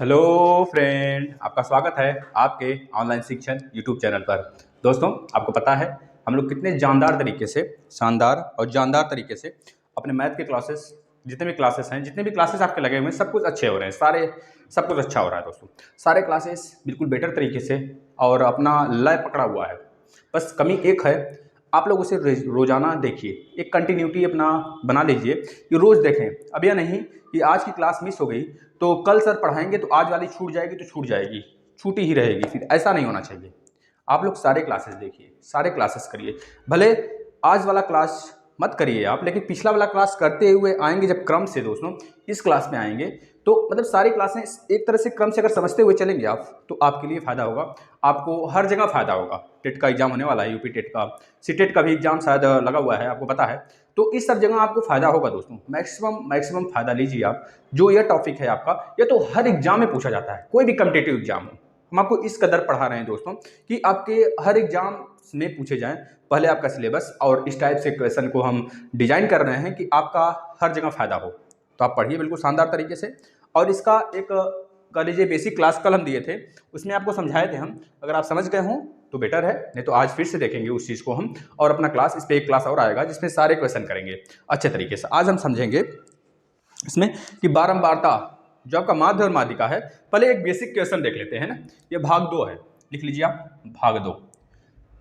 Hello friend, आपका स्वागत है आपके ऑनलाइन शिक्षण यूट्यूब चैनल पर। दोस्तों, आपको पता है हम लोग कितने जानदार तरीके से, शानदार और जानदार तरीके से अपने मैथ के क्लासेस, जितने भी क्लासेस आपके लगे हुए हैं, सब कुछ अच्छे हो रहे हैं। सब कुछ अच्छा हो रहा है दोस्तों। सारे क्लासेस बिल्कुल बेटर तरीके से और अपना लय पकड़ा हुआ है। बस कमी एक है, आप लोग उसे रोजाना देखिए, एक कंटिन्यूटी अपना बना लीजिए कि रोज़ देखें। अब यह नहीं कि आज की क्लास मिस हो गई तो कल सर पढ़ाएंगे तो आज वाली छूट जाएगी तो छूट जाएगी, छूटी ही रहेगी। फिर ऐसा नहीं होना चाहिए। आप लोग सारे क्लासेस देखिए, सारे क्लासेस करिए। भले आज वाला क्लास मत करिए आप, लेकिन पिछला वाला क्लास करते हुए आएंगे जब क्रम से दोस्तों इस क्लास में आएंगे तो मतलब सारी क्लासें एक तरह से क्रम से अगर समझते हुए चलेंगे आप तो आपके लिए फ़ायदा होगा। आपको हर जगह फ़ायदा होगा। टेट का एग्जाम होने वाला है, यूपी टेट का, सीटेट का भी एग्जाम शायद लगा हुआ है, आपको पता है। तो इस सब जगह आपको फ़ायदा होगा दोस्तों। मैक्सिमम फ़ायदा लीजिए आप। जो यह टॉपिक है आपका, यह तो हर एग्जाम में पूछा जाता है, कोई भी कम्पिटेटिव एग्जाम हो। हम आपको इस कदर पढ़ा रहे हैं दोस्तों कि आपके हर एग्जाम में पूछे जाएं। पहले आपका सिलेबस और इस टाइप से क्वेश्चन को हम डिजाइन कर रहे हैं कि आपका हर जगह फ़ायदा हो। तो आप पढ़िए बिल्कुल शानदार तरीके से। और इसका एक कह लीजिए बेसिक क्लास कल हम दिए थे, उसमें आपको समझाए थे हम। अगर आप समझ गए हों तो बेटर है, नहीं तो आज फिर से देखेंगे उस चीज़ को हम। और अपना क्लास, इस पर एक क्लास और आएगा जिसमें सारे क्वेश्चन करेंगे अच्छे तरीके से। आज हम समझेंगे इसमें कि बारंबारता, जो आपका माध्य और माध्यिका है। पहले एक बेसिक क्वेश्चन देख लेते हैं ना। ये भाग 2 है, लिख लीजिए आप, भाग 2।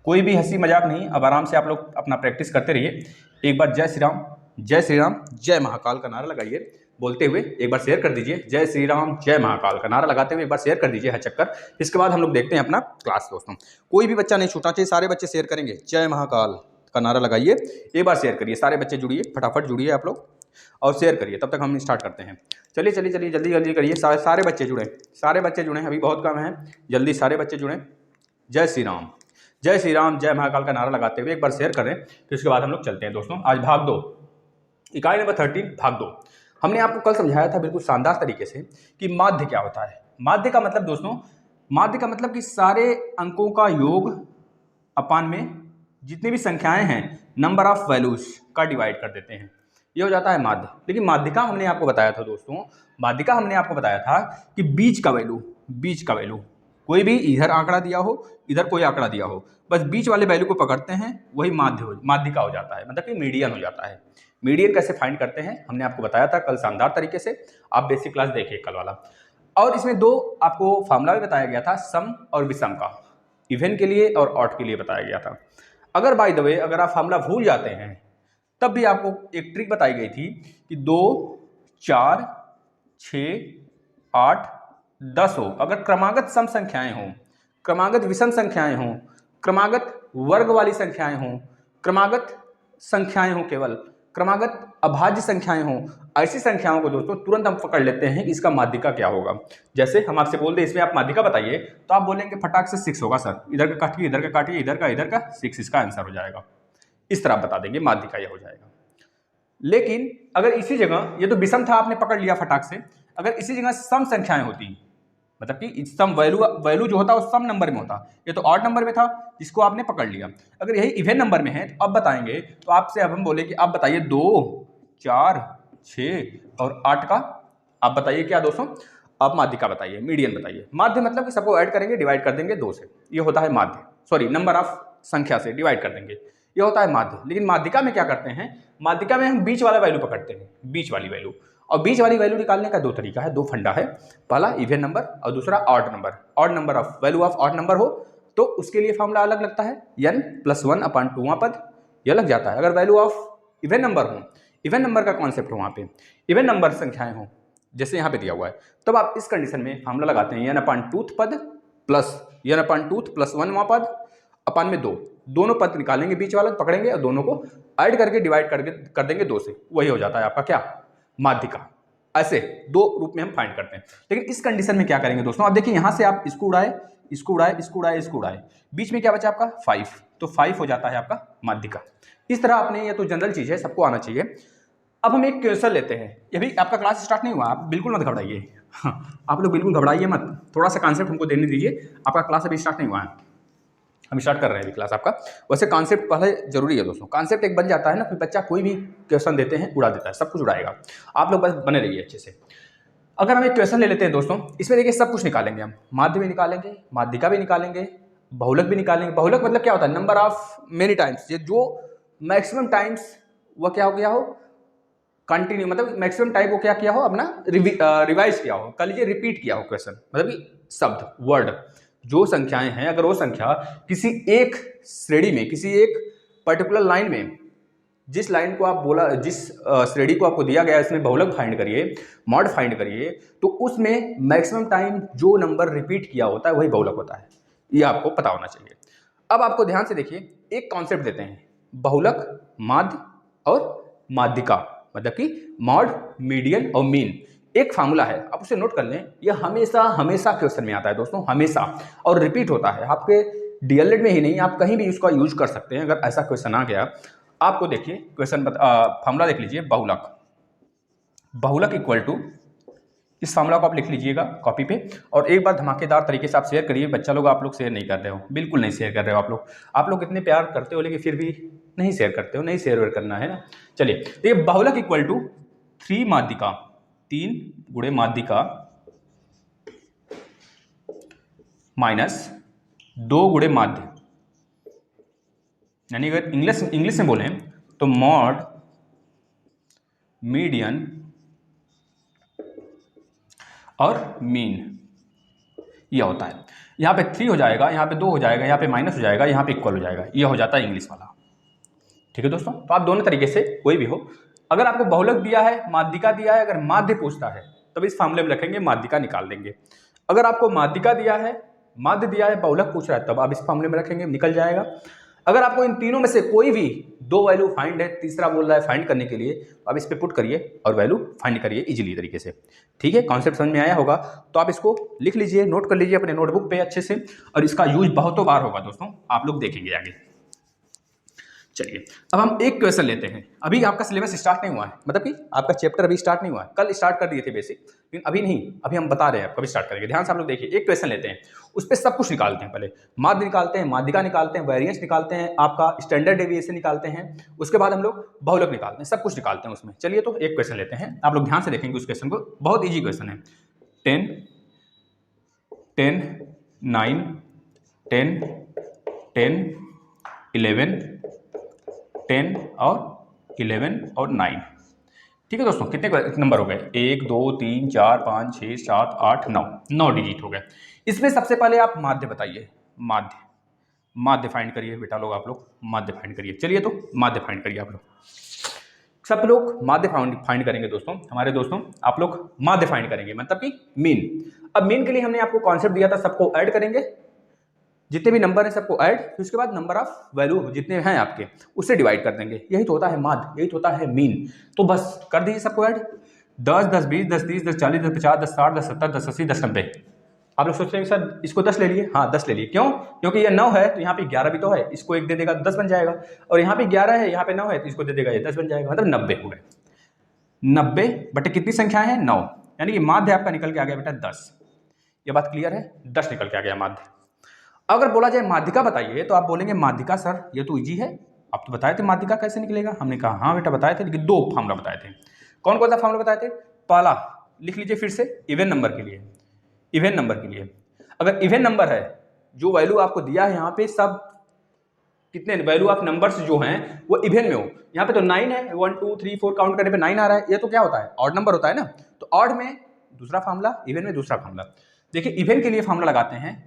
कोई भी हंसी मजाक नहीं, अब आराम से आप लोग अपना प्रैक्टिस करते रहिए। एक बार जय श्री राम, जय श्री राम, जय महाकाल का नारा लगाइए बोलते हुए। एक बार शेयर कर दीजिए, जय श्री राम जय महाकाल का नारा लगाते हुए एक बार शेयर कर दीजिए, है चक्कर। इसके बाद हम लोग देखते हैं अपना क्लास दोस्तों। कोई भी बच्चा नहीं छूटना चाहिए, सारे बच्चे शेयर करेंगे। जय महाकाल का नारा लगाइए, एक बार शेयर करिए। सारे बच्चे जुड़िए, फटाफट जुड़िए आप लोग और शेयर करिए। तब तक हम स्टार्ट करते हैं। चलिए चलिए चलिए, जल्दी जल्दी करिए। सारे बच्चे जुड़ें, सारे बच्चे जुड़ें, अभी बहुत कम है। जल्दी सारे बच्चे जुड़ें। जय श्री राम, जय श्री राम जय महाकाल का नारा लगाते हुए एक बार शेयर करें। तो इसके बाद हम लोग चलते हैं दोस्तों। आज भाग 2, इकाई नंबर 13, भाग 2। हमने आपको कल समझाया था बिल्कुल शानदार तरीके से कि माध्य क्या होता है। माध्य का मतलब दोस्तों, माध्य का मतलब कि सारे अंकों का योग अपान में जितनी भी संख्याएं हैं, नंबर ऑफ वैल्यूज का डिवाइड कर देते हैं, ये हो जाता है माध्य। लेकिन माध्यिका हमने आपको बताया था दोस्तों, माध्यिका हमने आपको बताया था कि बीच का वैल्यू कोई भी इधर आंकड़ा दिया हो, इधर कोई आंकड़ा दिया हो, बस बीच वाले वैल्यू को पकड़ते हैं, वही माध्यिका हो जाता है, मतलब कि मीडियन हो जाता है। मीडियन कैसे फाइंड करते हैं हमने आपको बताया था कल शानदार तरीके से। आप बेसिक क्लास देखिए कल वाला। और इसमें 2 आपको फार्मूला भी बताया गया था, सम और विषम का, इवन के लिए और ऑड के लिए बताया गया था। अगर बाय द वे अगर आप फार्मूला भूल जाते हैं तब भी आपको एक ट्रिक बताई गई थी कि 2, 4, 6, 8, 10 हो, अगर क्रमागत सम संख्याएं हों, क्रमागत विषम संख्याएं हों, क्रमागत वर्ग वाली संख्याएं हों, क्रमागत संख्याएं हों, केवल क्रमागत अभाज्य संख्याएं हों, ऐसी संख्याओं को दोस्तों तुरंत हम पकड़ लेते हैं कि इसका माध्यिका क्या होगा। जैसे हम आपसे बोल दें इसमें आप माध्यिका बताइए, तो आप बोलेंगे फटाक से 6 होगा सर, इधर का काटिए, इधर का काटिए, इधर का 6, इसका आंसर हो जाएगा। इस तरह आप बता देंगे, माध्यिका यह हो जाएगा। लेकिन अगर इसी जगह, ये तो विषम था आपने पकड़ लिया फटाक से, अगर इसी जगह सम संख्याएं होती, मतलब कि सम वैल्यू जो होता है वो सम नंबर में होता, ये तो ऑड नंबर में था जिसको आपने पकड़ लिया। अगर यही इवन नंबर में है तो अब बताएंगे, तो आपसे अब हम बोले कि आप बताइए 2, 4, 6 और 8 का आप बताइए क्या दोस्तों, आप माध्यिका बताइए, मीडियन बताइए। माध्य मतलब कि सबको ऐड करेंगे, डिवाइड कर देंगे 2 से, ये होता है माध्य। सॉरी, नंबर ऑफ संख्या से डिवाइड कर देंगे, ये होता है माध्य। लेकिन माध्यिका में क्या करते हैं, माध्यिका में हम बीच वाला वैल्यू पकड़ते हैं, बीच वाली वैल्यू। और बीच वाली वैल्यू निकालने का 2 तरीका है, 2 फंडा है। पहला इवन नंबर और दूसरा odd number. Odd number of value of odd number हो तो उसके लिए फॉर्मूला अलग लगता है, n+1/2वां पद, यह लग जाता है। अगर वैल्यू ऑफ इवन नंबर हो, इवन नंबर का कॉन्सेप्ट हो, वहाँ पे इवन नंबर संख्याएं हो जैसे यहाँ पे दिया हुआ है, तब आप इस कंडीशन में फॉर्मूला लगाते हैं n/2 पद प्लस n/2+1वां पद अपान में 2। दोनों पद निकालेंगे, बीच वाला पकड़ेंगे और दोनों को ऐड करके डिवाइड कर देंगे 2 से, वही हो जाता है आपका क्या, माध्यिका। ऐसे 2 रूप में हम फाइंड करते हैं। लेकिन इस कंडीशन में क्या करेंगे दोस्तों, आप देखिए यहां से आप इसको उड़ाए, इसको उड़ाए, इसको उड़ाए, इसको उड़ाए, बीच में क्या बचा आपका 5, तो 5 हो जाता है आपका माध्यिका। इस तरह आपने, ये तो जनरल चीज है, सबको आना चाहिए। अब हम एक क्वेश्चन लेते हैं, ये भी आपका क्लास स्टार्ट नहीं हुआ, आप बिल्कुल मत घबराइए। हाँ, आप लोग बिल्कुल घबराइए मत, थोड़ा सा कॉन्सेप्ट हमको देने दीजिए, आपका क्लास अभी स्टार्ट नहीं हुआ है, हम स्टार्ट कर रहे हैं अभी क्लास आपका। वैसे कॉन्सेप्ट पहले जरूरी है दोस्तों, कॉन्सेप्ट एक बन जाता है ना, फिर बच्चा कोई भी क्वेश्चन देते हैं उड़ा देता है, सब कुछ उड़ाएगा। आप लोग बस बने रहिए अच्छे से। अगर हम एक क्वेश्चन ले लेते हैं दोस्तों, इसमें देखिए सब कुछ निकालेंगे हम, माध्य भी निकालेंगे, माध्यिका भी निकालेंगे, बहुलक भी निकालेंगे। बहुलक मतलब क्या होता है, नंबर ऑफ मेनी टाइम्स, ये जो मैक्सिमम टाइम्स वह क्या हो गया हो, कंटिन्यू, मतलब मैक्सिमम टाइम वो क्या किया हो, अपना रिवाइज किया हो, कल ये रिपीट किया हो क्वेश्चन, मतलब कि शब्द वर्ड जो संख्याएं हैं, अगर वो संख्या किसी एक श्रेणी में, किसी एक पर्टिकुलर लाइन में, जिस लाइन को आप बोला, जिस श्रेणी को आपको दिया गया है इसमें बहुलक फाइंड करिए, मॉड फाइंड करिए, तो उसमें मैक्सिमम टाइम जो नंबर रिपीट किया होता है वही बहुलक होता है, ये आपको पता होना चाहिए। अब आपको ध्यान से देखिए, एक कॉन्सेप्ट देते हैं, बहुलक, माध्य और माध्यिका, मतलब कि मॉड, मीडियन और मीन, एक फार्मूला है, आप उसे नोट कर लें। यह हमेशा हमेशा क्वेश्चन में आता है दोस्तों, हमेशा, और रिपीट होता है आपके डीएलएड में ही नहीं, आप कहीं भी उसका यूज कर सकते हैं अगर ऐसा क्वेश्चन आ गया। आपको देखिए क्वेश्चन फार्मूला देख लीजिए, बहुलक, बहुलक इक्वल टू, इस फार्मूला को आप लिख लीजिएगा कॉपी पे, और एक बार धमाकेदार तरीके से आप शेयर करिए। बच्चा लोग, आप लोग शेयर नहीं कर रहे हो, बिल्कुल नहीं शेयर कर रहे हो आप लोग इतने प्यार करते हो लेकिन फिर भी नहीं शेयर करते हो, नहीं शेयर करना है ना। चलिए, तो ये बहुलक इक्वल टू 3 माध्यिका, 3 गुणे माध्यिका माइनस 2 गुणे माध्य, यानी अगर इंग्लिश में बोलें तो मॉड, मीडियन और मीन, यह होता है। यहाँ पे 3 हो जाएगा, यहाँ पे 2 हो जाएगा, यहाँ पे माइनस हो जाएगा, यहाँ पे इक्वल हो जाएगा, यह हो जाता है इंग्लिश वाला। ठीक है दोस्तों, तो आप दोनों तरीके से कोई भी हो, अगर आपको बहुलक दिया है, माध्यिका दिया है, अगर माध्य पूछता है तब इस फार्मूले में रखेंगे, माध्यिका निकाल देंगे। अगर आपको माध्यिका दिया है, माध्य दिया है, बहुलक पूछ रहा है, तब आप इस फार्मूले में रखेंगे, निकल जाएगा। अगर आपको इन तीनों में से कोई भी 2 वैल्यू फाइंड है, तीसरा बोल रहा है फाइंड करने के लिए, तो आप इस पे पुट करिए और वैल्यू फाइंड करिए इजीली तरीके से। ठीक है, कॉन्सेप्ट समझ में आया होगा, तो आप इसको लिख लीजिए, नोट कर लीजिए अपने नोटबुक पे अच्छे से, और इसका यूज बहुतों बार होगा दोस्तों, आप लोग देखेंगे आगे। चलिए, अब हम एक क्वेश्चन लेते हैं। अभी आपका सिलेबस स्टार्ट नहीं हुआ है, मतलब कि आपका चैप्टर अभी स्टार्ट नहीं हुआ है, कल स्टार्ट कर दिए थे बेसिक, लेकिन अभी नहीं, अभी हम बता रहे हैं कभी स्टार्ट करेंगे। ध्यान से आप लोग देखिए, एक क्वेश्चन लेते हैं, उस पर सब कुछ निकालते हैं, पहले माध्य निकालते हैं, माध्यिका निकालते हैं, वेरिएंस निकालते हैं, आपका स्टैंडर्ड डेविएशन निकालते हैं, उसके बाद हम लोग बहुलक निकालते हैं, सब कुछ निकालते हैं उसमें। चलिए, तो एक क्वेश्चन लेते हैं, आप लोग ध्यान से देखेंगे उस क्वेश्चन को, बहुत ईजी क्वेश्चन है। 10, 10, 9, 10, 10, 11, 10 और 11 और 9। ठीक है दोस्तों, कितने नंबर हो गए, 1 2 3 4 5 6 7 8 9, 9 डिजिट हो गए। इसमें सबसे पहले आप माध्य बताइए, माध्य फाइंड करिए बेटा लोग, आप लोग माध्य फाइंड करिए। चलिए, तो माध्य फाइंड करिए आप लोग, सब लोग माध्य फाइंड करेंगे दोस्तों, हमारे दोस्तों आप लोग माध्य फाइंड करेंगे, मतलब कि मीन। अब मीन के लिए हमने आपको कॉन्सेप्ट दिया था, सबको ऐड करेंगे, जितने भी नंबर हैं सबको ऐड, फिर उसके बाद नंबर ऑफ वैल्यू जितने हैं आपके उससे डिवाइड कर देंगे, यही तो होता है माध्य, यही तो होता है मीन। तो बस कर दीजिए सबको ऐड, 10, 10, 20, 10, 30, 10, 40, 10, 50, 10, 60, 10, 70, 10, 80, 10, 90। आप लोग सोच रहे हैं सर इसको 10 ले लिए, हाँ 10 ले लिए, क्यों? क्योंकि ये 9 है तो यहाँ पे 11 भी तो है, इसको 1 दे देगा तो 10 बन जाएगा, और यहाँ पे 11 है, यहाँ पे 9 है तो इसको दे देगा, ये 10 बन जाएगा, मतलब 90 हो गए। 90 बटे कितनी संख्या है, 9, यानी कि माध्य आपका निकल के आ गया बेटा 10। ये बात क्लियर है, 10 निकल के आ गया माध्य। अगर बोला जाए माध्यिका बताइए, तो आप बोलेंगे माध्यिका सर ये तो इजी है, आप तो बताए थे माध्यिका कैसे निकलेगा। हमने कहा हाँ बेटा बताए थे, लेकिन 2 फार्मूला बताए थे। कौन कौन सा फार्मूला बताए थे? पहला लिख लीजिए फिर से, इवन नंबर के लिए, इवन नंबर के लिए अगर इवन नंबर है, जो वैल्यू आपको दिया है यहाँ पे, सब कितने वैल्यू ऑफ नंबर्स जो हैं वो इवन में हो। यहाँ पे तो 9 है, 1 2 3 4 काउंट करने पे 9 आ रहा है, ये तो क्या होता है, ऑड नंबर होता है ना। तो ऑड में दूसरा फार्मूला, इवन में दूसरा फार्मूला। देखिए इवन के लिए फार्मूला लगाते हैं,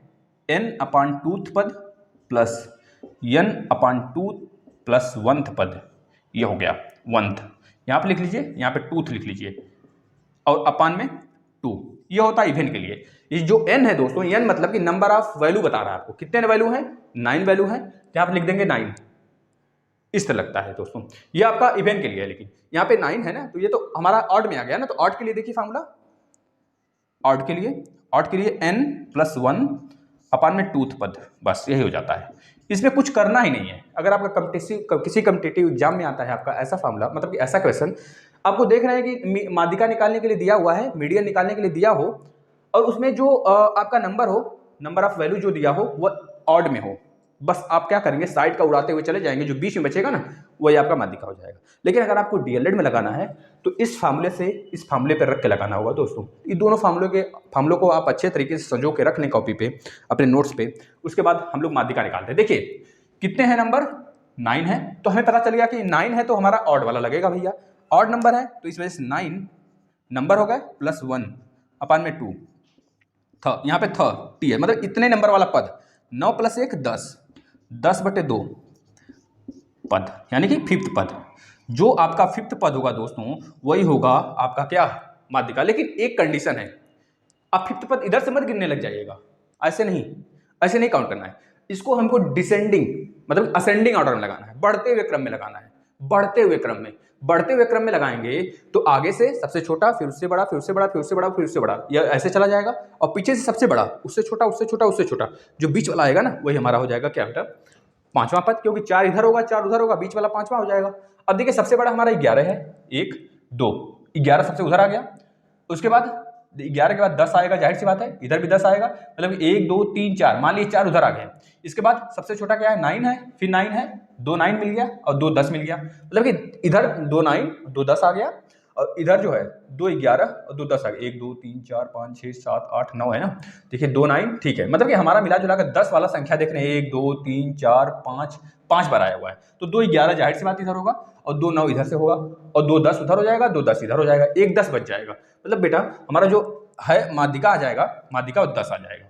n/2th पद प्लस n/2 प्लस 1th पद, ये हो गया 1th, यहाँ पे लिख लीजिए, यहाँ पे 2th लिख लीजिए, और अपान में 2, ये होता है इवन के लिए। ये जो n है दोस्तों, n मतलब कि नंबर ऑफ वैल्यू बता रहा है आपको, कितने वैल्यू है, 9 वैल्यू है, तो आप लिख देंगे 9, इस तरह लगता है दोस्तों, ये आपका इवन के लिए है। लेकिन यहाँ पे 9 है ना, तो ये तो हमारा ऑड में आ गया ना, तो ऑड के लिए देखिए फार्मूला, ऑड के लिए n+1 अपान में 2th पद, बस यही हो जाता है। इसमें कुछ करना ही नहीं है। अगर आपका किसी कम्पिटिटिव एग्जाम में आता है आपका ऐसा फार्मूला, मतलब कि ऐसा क्वेश्चन आपको देख रहे हैं कि माध्यिका निकालने के लिए दिया हुआ है, मीडियन निकालने के लिए दिया हो, और उसमें जो आपका नंबर हो, नंबर ऑफ वैल्यू जो दिया हो वो ऑड में हो, बस आप क्या करेंगे, साइड का उड़ाते हुए चले जाएंगे, जो बीच में बचेगा ना वही आपका माध्यिका हो जाएगा। लेकिन अगर आपको डीएलएड में लगाना है तो इस फार्मूले से इस फार्मूले पर रख के लगाना होगा दोस्तों। ये दोनों फार्मूलों को आप अच्छे तरीके से संजो के रख लें कॉपी पे, अपने नोट्स पे। उसके बाद हम लोग माध्यिका निकालते हैं। देखिए कितने हैं नंबर, 9 है, तो हमें पता चल गया कि 9 है तो हमारा ऑड वाला लगेगा भैया, ऑड नंबर है तो इस वजह से 9 नंबर हो गए प्लस 1 अपान में 2 था, यहाँ पे था टी है, मतलब इतने नंबर वाला पद। 9 प्लस 1 10, 10/2 पद, यानी कि फिफ्थ पद। जो आपका फिफ्थ पद होगा दोस्तों वही होगा आपका क्या, माध्यिका। लेकिन एक कंडीशन है, आप फिफ्थ पद इधर से मत गिनने लग जाइएगा, ऐसे नहीं काउंट करना है। इसको हमको डिसेंडिंग मतलब असेंडिंग ऑर्डर में लगाना है, बढ़ते हुए क्रम में लगाना है। बढ़ते हुए क्रम में लगाएंगे तो आगे से सबसे छोटा, फिर उससे बड़ा, फिर उससे बड़ा, फिर उससे बड़ा, फिर उससे बड़ा, यह ऐसे चला जाएगा। और पीछे से सबसे बड़ा, उससे छोटा, उससे छोटा, उससे छोटा, जो बीच वाला आएगा ना वही हमारा हो जाएगा क्या बेटा, पांचवा पद। क्योंकि 4 इधर होगा 4 उधर होगा, बीच वाला पांचवा हो जाएगा। अब देखिए सबसे बड़ा हमारा 11 है, 1 2, 11 सबसे उधर आ गया। उसके बाद 11 के बाद 10 आएगा, जाहिर सी बात है इधर भी 10 आएगा, मतलब 1 2 3 4, मान लीजिए 4 उधर आ गए। इसके बाद सबसे छोटा क्या है, 9 है, फिर 9 है, 2 9 मिल गया और 2 10 मिल गया, मतलब कि इधर 2 9 2 10 आ गया, और इधर जो है 2 11 और 2 10 आ गया। 1 2 3 4 5 6 7 8 9 है ना। देखिए 2 9 ठीक है, मतलब कि हमारा मिला जुला कर 10 वाला संख्या देख रहे हैं, 1 2 3 4 5 5 बार आया हुआ है। तो 2 11 जाहिर सी बात इधर होगा, और 2 9 इधर से होगा, और 2 10 उधर हो जाएगा, 2 10 इधर हो जाएगा, 1 10 बच जाएगा। मतलब बेटा हमारा जो है माध्यिका आ जाएगा, माध्यिका और 10 आ जाएगा।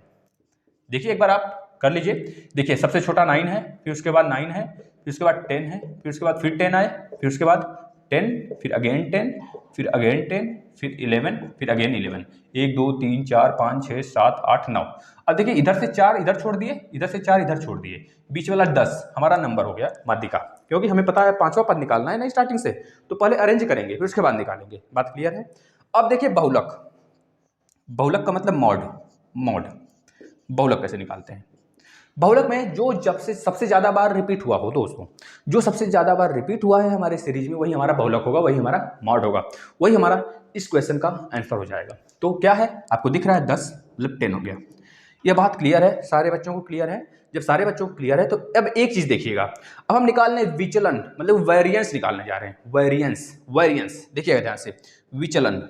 देखिए एक बार आप कर लीजिए। देखिए सबसे छोटा 9 है, फिर उसके बाद 9 है, फिर उसके बाद 10 है, फिर उसके बाद फिर 10 आए, फिर उसके बाद 10, फिर अगेन 10, फिर अगेन 10, फिर 11, फिर अगेन 11। 1 2 3 4 5 6 7 8 9। अब देखिए इधर से 4 इधर छोड़ दिए, इधर से 4 इधर छोड़ दिए, बीच वाला 10 हमारा नंबर हो गया माध्यिका। क्योंकि हमें पता है पांचवा पद निकालना है ना स्टार्टिंग से, तो पहले अरेंज करेंगे फिर उसके बाद निकालेंगे। बात क्लियर है। अब देखिए बहुलक, बहुलक का मतलब मॉड, मॉड बहुलक कैसे निकालते हैं। बहुलक में जो जब से सबसे ज्यादा बार रिपीट हुआ हो दोस्तों, जो सबसे ज्यादा बार रिपीट हुआ है हमारे सीरीज में वही हमारा बहुलक होगा, वही हमारा मॉड होगा, वही हमारा इस क्वेश्चन का आंसर हो जाएगा। तो क्या है आपको दिख रहा है 10 मतलब 10 हो गया। यह बात क्लियर है, सारे बच्चों को क्लियर है। जब सारे बच्चों को क्लियर है तो अब एक चीज देखिएगा, अब हम निकालने विचलन मतलब वेरिएंस निकालने जा रहे हैं। वेरिएंस, वेरिएंस देखिएगा ध्यान से, विचलन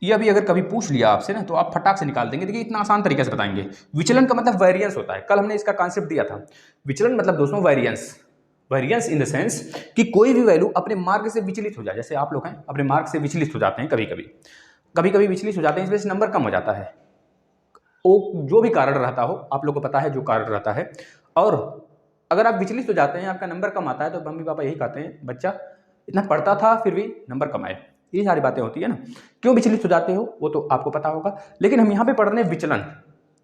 ये अभी अगर कभी पूछ लिया आपसे ना तो आप फटाक से निकाल देंगे। देखिए इतना आसान तरीके से बताएंगे। विचलन का मतलब वेरिएंस होता है, कल हमने इसका कॉन्सेप्ट दिया था। विचलन मतलब दोस्तों variance, variance in the sense कि कोई भी वैल्यू अपने मार्ग से विचलित हो जाए। जैसे आप लोग हैं अपने मार्ग से विचलित हो जाते हैं, कभी कभी विचलित हो जाते हैं, इस वजह से नंबर कम हो जाता है। वो जो भी कारण रहता हो, आप लोग को पता है जो कारण रहता है। और अगर आप विचलित हो जाते हैं, आपका नंबर कम आता है, तो मम्मी पापा यही कहते हैं बच्चा इतना पढ़ता था फिर भी नंबर कम आए। ये सारी बातें होती है ना। क्यों विचलित हो जाते हो वो तो आपको पता होगा, लेकिन हम यहाँ पे पढ़ रहे हैं विचलन,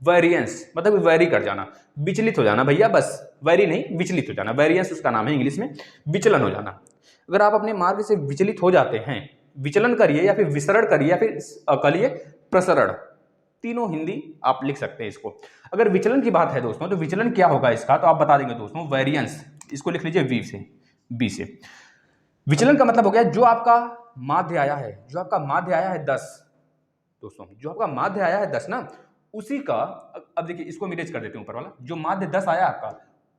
वेरिएंस मतलब वेरी कर जाना, विचलित हो जाना भैया, बस वेरी नहीं विचलित हो जाना, वेरिएंस उसका नाम है इंग्लिश में, विचलन हो जाना। अगर आप अपने मार्ग से विचलित हो जाते हैं, विचलन करिए या फिर विसरण करिए या फिर करिए प्रसरण, तीनों हिंदी आप लिख सकते हैं इसको। अगर विचलन की बात है दोस्तों तो विचलन क्या होगा इसका तो आप बता देंगे दोस्तों, वेरिएंस इसको लिख लीजिए वी से, बी से। विचलन का मतलब हो गया जो आपका माध्य आया है, जो आपका माध्य आया है 10 दोस्तों, जो आपका माध्य आया है 10 ना, उसी का अब देखिए इसको मिलेज कर देते हैं ऊपर वाला, जो माध्य 10 आया आपका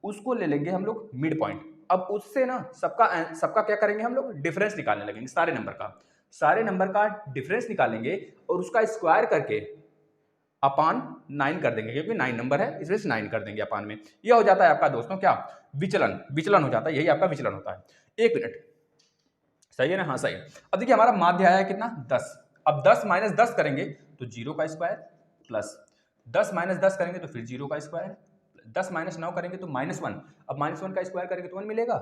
उसको ले लेंगे हम लोग मिड पॉइंट। अब उससे ना सबका क्या करेंगे हम लोग, डिफरेंस निकालने लगेंगे, सारे नंबर का डिफरेंस निकालेंगे और उसका स्क्वायर करके अपान 9 कर देंगे, क्योंकि 9 नंबर है इस वजह से 9 कर देंगे अपान में। यह हो जाता है आपका दोस्तों क्या, विचलन, विचलन हो जाता है, यही आपका विचलन होता है। एक मिनट, सही है ना, हाँ सही है। अब देखिए हमारा माध्य आया है कितना 10, अब 10 माइनस 10 करेंगे तो 0 का स्क्वायर, प्लस 10 माइनस 10 करेंगे तो फिर 0 का स्क्वायर, 10 माइनस 9 करेंगे तो -1, अब -1 का स्क्वायर करेंगे तो 1 मिलेगा,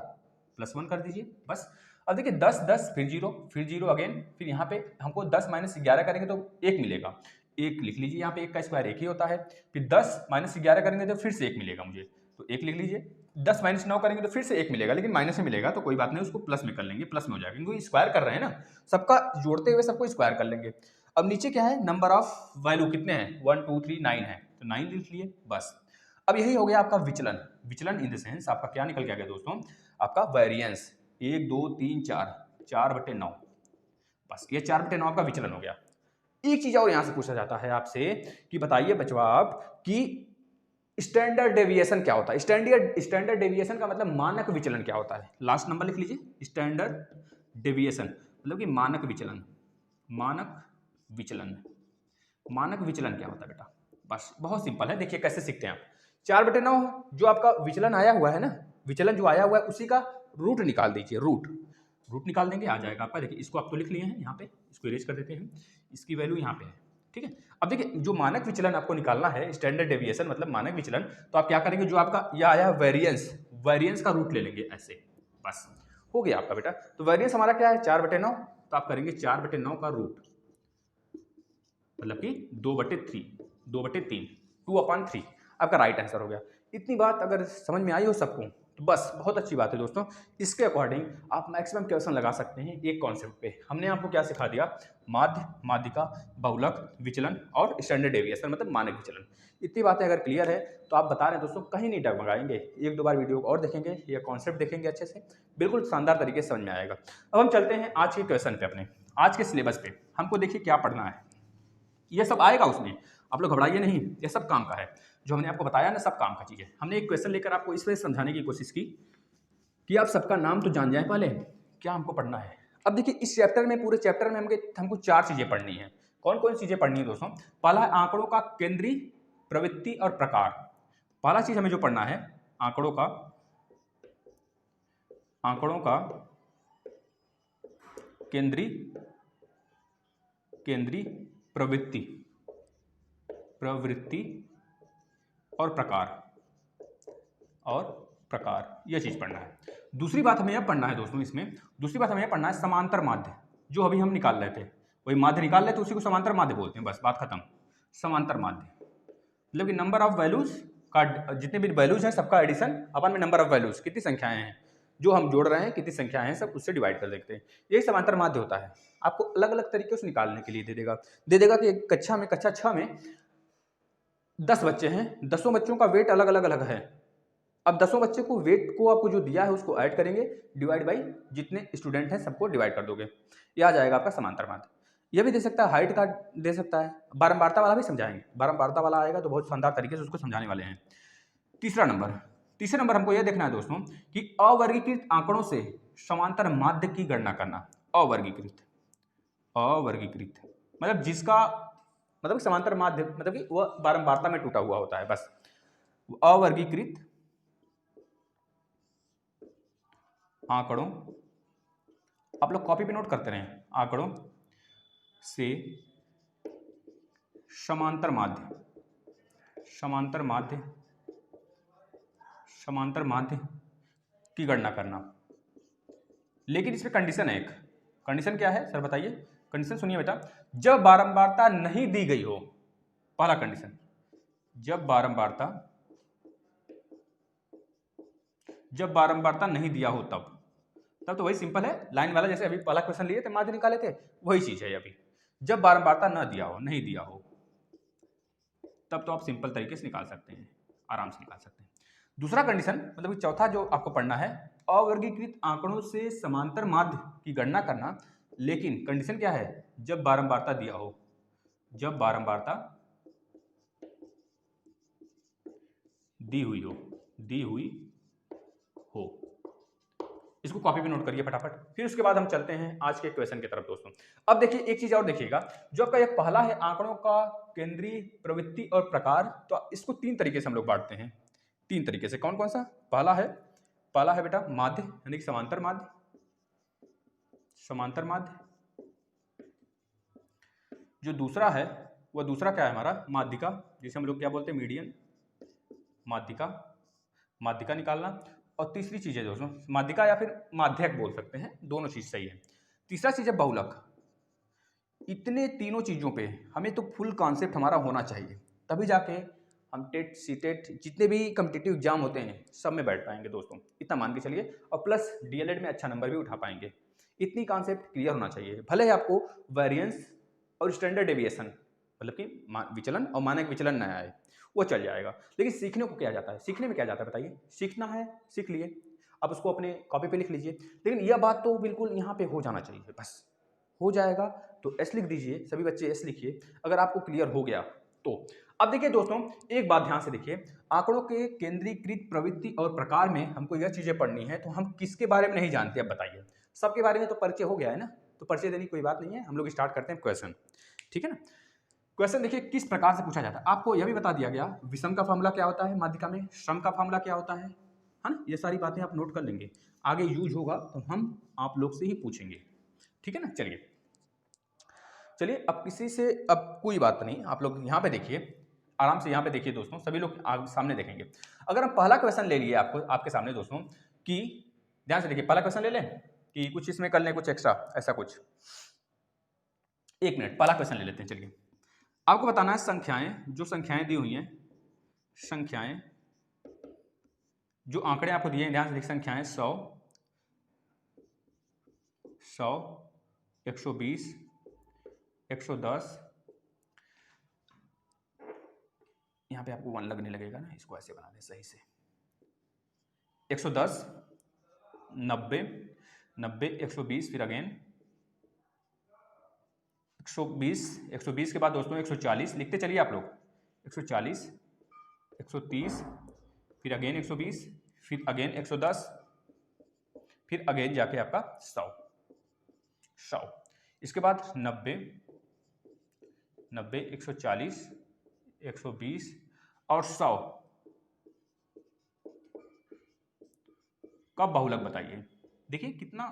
+1 कर दीजिए बस। अब देखिए 10 10 फिर 0, फिर 0 अगेन, फिर यहाँ पे हमको 10 माइनस 11 करेंगे तो 1 मिलेगा, 1 लिख लीजिए, यहाँ पे 1 का स्क्वायर 1 ही होता है। फिर 10 माइनस 11 करेंगे तो फिर से 1 मिलेगा मुझे, तो 1 लिख लीजिए। 10 माइनस 9 करेंगे तो फिर से 1 मिलेगा, लेकिन माइनस में मिलेगा तो कोई बात नहीं, उसको प्लस में कर लेंगे, प्लस में हो जाएगा क्योंकि स्क्वायर कर रहे हैं ना, सबका जोड़ते हुए सबको स्क्वायर कर लेंगे। अब नीचे क्या है, नंबर ऑफ वैल्यू कितने हैं, 1 2 3 9 है, तो 9 लिख लिए बस। अब यही हो गया आपका विचलन, विचलन इन द सेंस आपका क्या निकल के आ गया दोस्तों, आपका वेरिएंस 1 2 3 4, 4/9, बस ये 4/9 आपका विचलन हो गया। एक चीज और यहां से पूछा जाता है आपसे कि बताइए बच्चों आप कि स्टैंडर्ड डेविएशन क्या होता है? स्टैंडर्ड डेविएशन का मतलब मानक विचलन क्या होता है? लास्ट नंबर लिख लीजिए, स्टैंडर्ड डेविएशन मतलब कि मानक विचलन। मानक विचलन, मानक विचलन क्या होता है बेटा? बस बहुत सिंपल है, देखिए कैसे सीखते हैं आप। 4/9 जो आपका विचलन आया हुआ है ना, विचलन जो आया हुआ है उसी का रूट निकाल दीजिए। रूट निकाल देंगे, आ जाएगा आपका। देखिए इसको आप तो लिख लिए हैं यहाँ पे, इसको इरेज कर देते हैं, इसकी वैल्यू यहाँ पे है, ठीक है। अब देखिए जो मानक विचलन आपको निकालना है, स्टैंडर्ड डेविएशन मतलब मानक विचलन, तो आप क्या करेंगे, जो आपका यह आया है वेरिएंस का रूट ले लेंगे ऐसे, बस हो गया आपका बेटा। तो वेरिएंस हमारा क्या है? 4/9, तो आप करेंगे 4/9 का रूट, मतलब कि 2/3, 2/3 आपका राइट आंसर हो गया। इतनी बात अगर समझ में आई हो सबको तो बस बहुत अच्छी बात है दोस्तों। इसके अकॉर्डिंग आप मैक्सिमम क्वेश्चन लगा सकते हैं एक कॉन्सेप्ट पे। हमने आपको क्या सिखा दिया? माध्य, माध्यिका, बहुलक, विचलन और स्टैंडर्ड डेविएशन मतलब मानक विचलन। इतनी बातें अगर क्लियर है तो आप बता रहे हैं दोस्तों, कहीं नहीं डगमगाएंगे। 1-2 बार वीडियो और देखेंगे, ये कॉन्सेप्ट देखेंगे अच्छे से, बिल्कुल शानदार तरीके से समझ में आएगा। अब हम चलते हैं आज के क्वेश्चन पे, अपने आज के सिलेबस पे। हमको देखिए क्या पढ़ना है, ये सब आएगा उसमें, आप लोग घबराइए नहीं, ये सब काम का है। जो हमने आपको बताया ना, सब काम का चीज़ है। हमने एक क्वेश्चन लेकर आपको इसमें समझाने की कोशिश की कि आप सबका नाम तो जान जाए पहले, क्या हमको पढ़ना है। अब देखिए इस चैप्टर में, पूरे चैप्टर में हमको 4 चीज़ें पढ़नी है। कौन कौन चीज़ें पढ़नी है दोस्तों? पहला है आंकड़ों का केंद्रीय, प्रवृत्ति और प्रकार। पहला चीज़ हमें जो पढ़ना है, आंकड़ों का केंद्रीय, प्रवृत्ति और प्रकार, यह चीज पढ़ना है। दूसरी बात हमें यह पढ़ना है दोस्तों, इसमें दूसरी बात हमें यह पढ़ना है समांतर माध्य, जो अभी हम निकाल रहे थे, वही माध्य निकाल रहे थे, उसी को समांतर माध्य बोलते हैं, बस बात खत्म। समांतर माध्य मतलब कि नंबर ऑफ वैल्यूज का, जितने भी वैल्यूज हैं सबका एडिशन अपन में नंबर ऑफ वैल्यूज, कितनी संख्याएं हैं जो हम जोड़ रहे हैं, कितनी संख्याएं हैं, सब उससे डिवाइड कर देखते हैं। यही समांतर माध्य होता है। आपको अलग अलग तरीके से निकालने के लिए दे देगा कि कक्षा 6 में 10 बच्चे हैं, 10 बच्चों का वेट अलग अलग है। अब 10 बच्चे को वेट को आपको जो दिया है उसको ऐड करेंगे, डिवाइड बाई जितने स्टूडेंट हैं सबको डिवाइड कर दोगे, यह आ जाएगा आपका समांतर माध्य। यह भी दे सकता है, हाइट का दे सकता है, बारंबारता वाला भी समझाएंगे, बारंबारता वाला आएगा तो बहुत शानदार तरीके से उसको समझाने वाले हैं। तीसरे नंबर हमको यह देखना है दोस्तों कि अवर्गीकृत आंकड़ों से समांतर माध्य की गणना करना। अवर्गीकृत मतलब जिसका मतलब समांतर माध्य मतलब कि वह बारंबारता में टूटा हुआ होता है, बस। अवर्गीकृत आंकड़ों, आप लोग कॉपी पे नोट करते रहें, आंकड़ों से समांतर माध्य की गणना करना। लेकिन इसमें कंडीशन है एक। कंडीशन क्या है सर बताइए? कंडीशन सुनिए बेटा, जब बारंबारता नहीं दी गई हो। पहला कंडीशन, जब बारंबारता नहीं दिया हो तब तो वही सिंपल है, लाइन वाला, जैसे अभी पहला क्वेश्चन लिए थे, माध्य निकाले थे, वही चीज है अभी। जब बारंबारता नहीं दिया हो तब तो आप सिंपल तरीके से निकाल सकते हैं, आराम से निकाल सकते हैं। दूसरा कंडीशन मतलब कि चौथा जो आपको पढ़ना है, अवर्गीकृत आंकड़ों से समांतर माध्य की गणना करना, लेकिन कंडीशन क्या है? जब बारंबारता दिया हो, जब बारंबारता दी हुई हो। इसको कॉपी पे नोट करिए फटाफट। फिर उसके बाद हम चलते हैं आज के क्वेश्चन की तरफ दोस्तों। अब देखिए एक चीज और देखिएगा, जो आपका एक पहला है आंकड़ों का केंद्रीय, प्रवृत्ति और प्रकार, तो इसको 3 तरीके से हम लोग बांटते हैं, 3 तरीके से। कौन कौन सा? पहला है बेटा माध्य, यानी कि समांतर माध्य। जो दूसरा है वह दूसरा क्या है हमारा? माध्यिका, जिसे हम लोग क्या बोलते हैं? मीडियन। माध्यिका निकालना। और तीसरी चीज है दोस्तों माध्यिका या फिर माध्यक बोल सकते हैं, दोनों चीज सही है। तीसरा चीज है बहुलक। इतने तीनों चीजों पे हमें तो फुल कॉन्सेप्ट हमारा होना चाहिए, तभी जाके हम टेट, सीटेट, जितने भी कॉम्पिटिटिव एग्जाम होते हैं सब में बैठ पाएंगे दोस्तों, इतना मान के चलिए। और प्लस डीएलएड में अच्छा नंबर भी उठा पाएंगे। इतनी कॉन्सेप्ट क्लियर होना चाहिए। भले ही आपको वेरिएंस और स्टैंडर्ड डेविएशन मतलब कि विचलन और मानक विचलन न आए, वो चल जाएगा। लेकिन सीखने को क्या जाता है? सीखने में क्या जाता है बताइए? सीखना है, सीख लिए, अब उसको अपने कॉपी पे लिख लीजिए। लेकिन यह बात तो बिल्कुल यहाँ पे हो जाना चाहिए, बस हो जाएगा। तो एस लिख दीजिए, सभी बच्चे एस लिखिए। अगर आपको क्लियर हो गया तो अब देखिए दोस्तों, एक बात ध्यान से देखिए, आंकड़ों के केंद्रीकृत प्रवृत्ति और प्रकार में हमको यह चीजें पढ़नी है, तो हम किसके बारे में नहीं जानते, अब बताइए। सबके बारे में तो परिचय हो गया है ना, तो परिचय देने की कोई बात नहीं है, हम लोग स्टार्ट करते हैं क्वेश्चन। ठीक है ना। क्वेश्चन देखिए किस प्रकार से पूछा जाता है, आपको यह भी बता दिया गया विषम का फॉर्मूला क्या होता है माध्यिका में, श्रम का फॉर्मूला क्या होता है ना, ये सारी बातें आप नोट कर लेंगे, आगे यूज होगा तो हम आप लोग से ही पूछेंगे। ठीक है ना। चलिए चलिए, अब किसी से, अब कोई बात नहीं, आप लोग यहाँ पे देखिए, आराम से यहाँ पे देखिए दोस्तों, सभी लोग सामने देखेंगे। अगर हम पहला क्वेश्चन ले लिए आपको आपके सामने दोस्तों, कि ध्यान से देखिए, पहला क्वेश्चन ले लें कि कुछ इसमें कर लें, कुछ एक्स्ट्रा ऐसा कुछ। एक मिनट, पहला क्वेश्चन ले लेते हैं। चलिए, आपको बताना है संख्याएं, जो संख्याएं दी हुई हैं, संख्याएं जो आंकड़े आपको दिए हैं, ध्यान से देखिए, संख्याएं 100, 120, 110, यहाँ पे आपको 1 लगने लगेगा ना, इसको ऐसे बना दें सही से, 110, 90, 90, 120, फिर अगेन 120, 120 के बाद दोस्तों 140 लिखते चलिए आप लोग, 140, 130, फिर अगेन 120, फिर अगेन 110, फिर अगेन जाके आपका 100। इसके बाद 90, 90, 140, 120 और 100 का बहुलक बताइए। देखिए कितना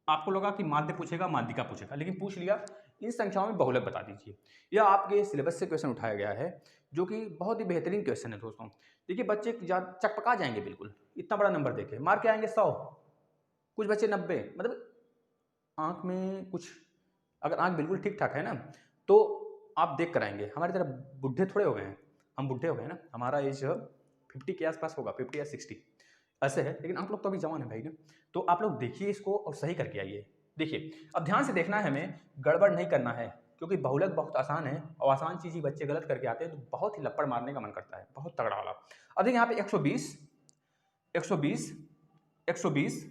आपको लगा कि माध्य पूछेगा, माध्यिका पूछेगा, लेकिन पूछ लिया इन संख्याओं में बहुलक बता दीजिए। यह आपके सिलेबस से क्वेश्चन उठाया गया है, जो कि बहुत ही बेहतरीन क्वेश्चन है दोस्तों। देखिए बच्चे चकपका जाएंगे बिल्कुल, इतना बड़ा नंबर देखे, मार के आएंगे 100, कुछ बच्चे 90, मतलब आंख में कुछ, अगर आंख बिल्कुल ठीक ठाक है ना तो आप देख कर आएंगे। हमारी तरह बुढ़े थोड़े हो गए हैं, हम बुढ़े हो गए ना, हमारा एज 50 के आसपास होगा, 50 या 60 ऐसे है, लेकिन आप लोग तो अभी जवान है भाई ना। तो आप लोग देखिए इसको और सही करके आइए। देखिए अब ध्यान से देखना है, हमें गड़बड़ नहीं करना है, क्योंकि बहुलक बहुत आसान है, और आसान चीज़ ही बच्चे गलत करके आते हैं तो बहुत ही लपड़ मारने का मन करता है, बहुत तगड़ा वाला। अब देखिए यहाँ पे 120, 120, 120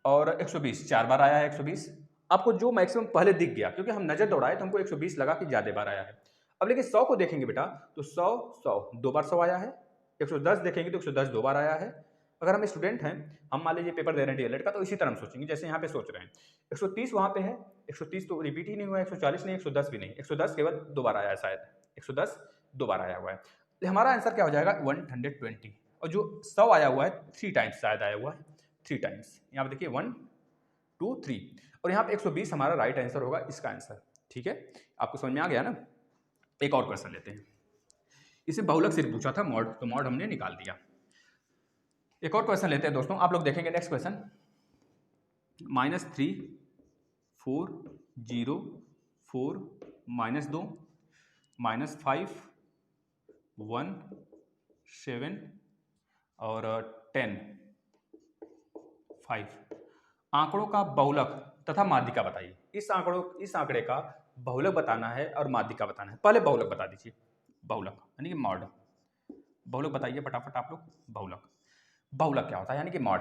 और 120 4 बार आया है 120। आपको जो मैक्सिमम पहले दिख गया, क्योंकि हम नजर दौड़ाए तो हमको 120 लगा कि ज्यादा बार आया है। अब लेकिन 100 को देखेंगे बेटा तो 100, 100 2 बार 100 आया है। 110 देखेंगे तो 110 2 बार आया है। अगर हम स्टूडेंट हैं, हम मान लीजिए पेपर दे रहे हैं डीएलएड का, तो इसी तरह हम सोचेंगे जैसे यहाँ पे सोच रहे हैं। 130 वहाँ पे है, 130 तो रिपीट ही नहीं हुआ, 140 नहीं, 110 भी नहीं, 110 केवल 2 बार आया है शायद, 110 2 बार आया हुआ है। तो हमारा आंसर क्या हो जाएगा 120, और जो 100 आया हुआ है 3 टाइम्स शायद आया हुआ है, 3 टाइम्स। यहाँ पे देखिए 1 2 3, और यहाँ पे 120 हमारा राइट आंसर होगा इसका आंसर। ठीक है, आपको समझ में आ गया ना। एक और क्वेश्चन लेते हैं, इसे बहुलक सिर्फ पूछा था, मॉड तो मॉड हमने निकाल दिया। एक और क्वेश्चन लेते हैं दोस्तों, आप लोग देखेंगे नेक्स्ट क्वेश्चन, -3 4 0 4 -2 -5 1 7 और 10 5 आंकड़ों का बहुलक तथा माध्यिका बताइए। इस आंकड़े का बहुलक बताना है और माध्यिका बताना है। पहले बहुलक बता दीजिए, बहुलक यानी कि मॉड। बहुलक बताइए फटाफट आप लोग, बहुलक, बहुलक क्या होता है यानी कि मॉड।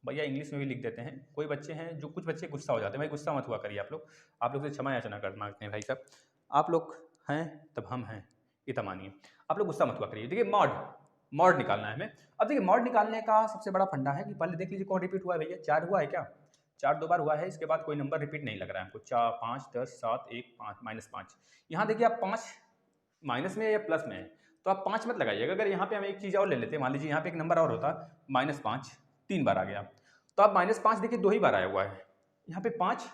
भैया इंग्लिश में भी लिख देते हैं, कोई बच्चे हैं जो, कुछ बच्चे गुस्सा हो जाते हैं, भाई गुस्सा मत हुआ करिए आप लोग से क्षमा याचना कर मांगते हैं भाई साहब, आप लोग हैं तब हम हैं, इतना मानिए, आप लोग गुस्सा मत हुआ करिए। देखिए मॉड निकालना है हमें। अब देखिए मॉड निकालने का सबसे बड़ा फंडा है कि पहले देख लीजिए कौन रिपीट हुआ है भैया, 4 हुआ है क्या, 4 2 बार हुआ है, इसके बाद कोई नंबर रिपीट नहीं लग रहा है हमको, 4 5 10 7 1 5 -5। यहाँ देखिए आप 5 माइनस में या प्लस में है, तो आप 5 मत लगाइएगा। अगर यहाँ पे हम एक चीज़ और ले लेते हैं, मान लीजिए यहाँ पे एक नंबर और होता -5, 3 बार आ गया, तो आप -5 देखिए 2 ही बार आया हुआ है, यहाँ पे 5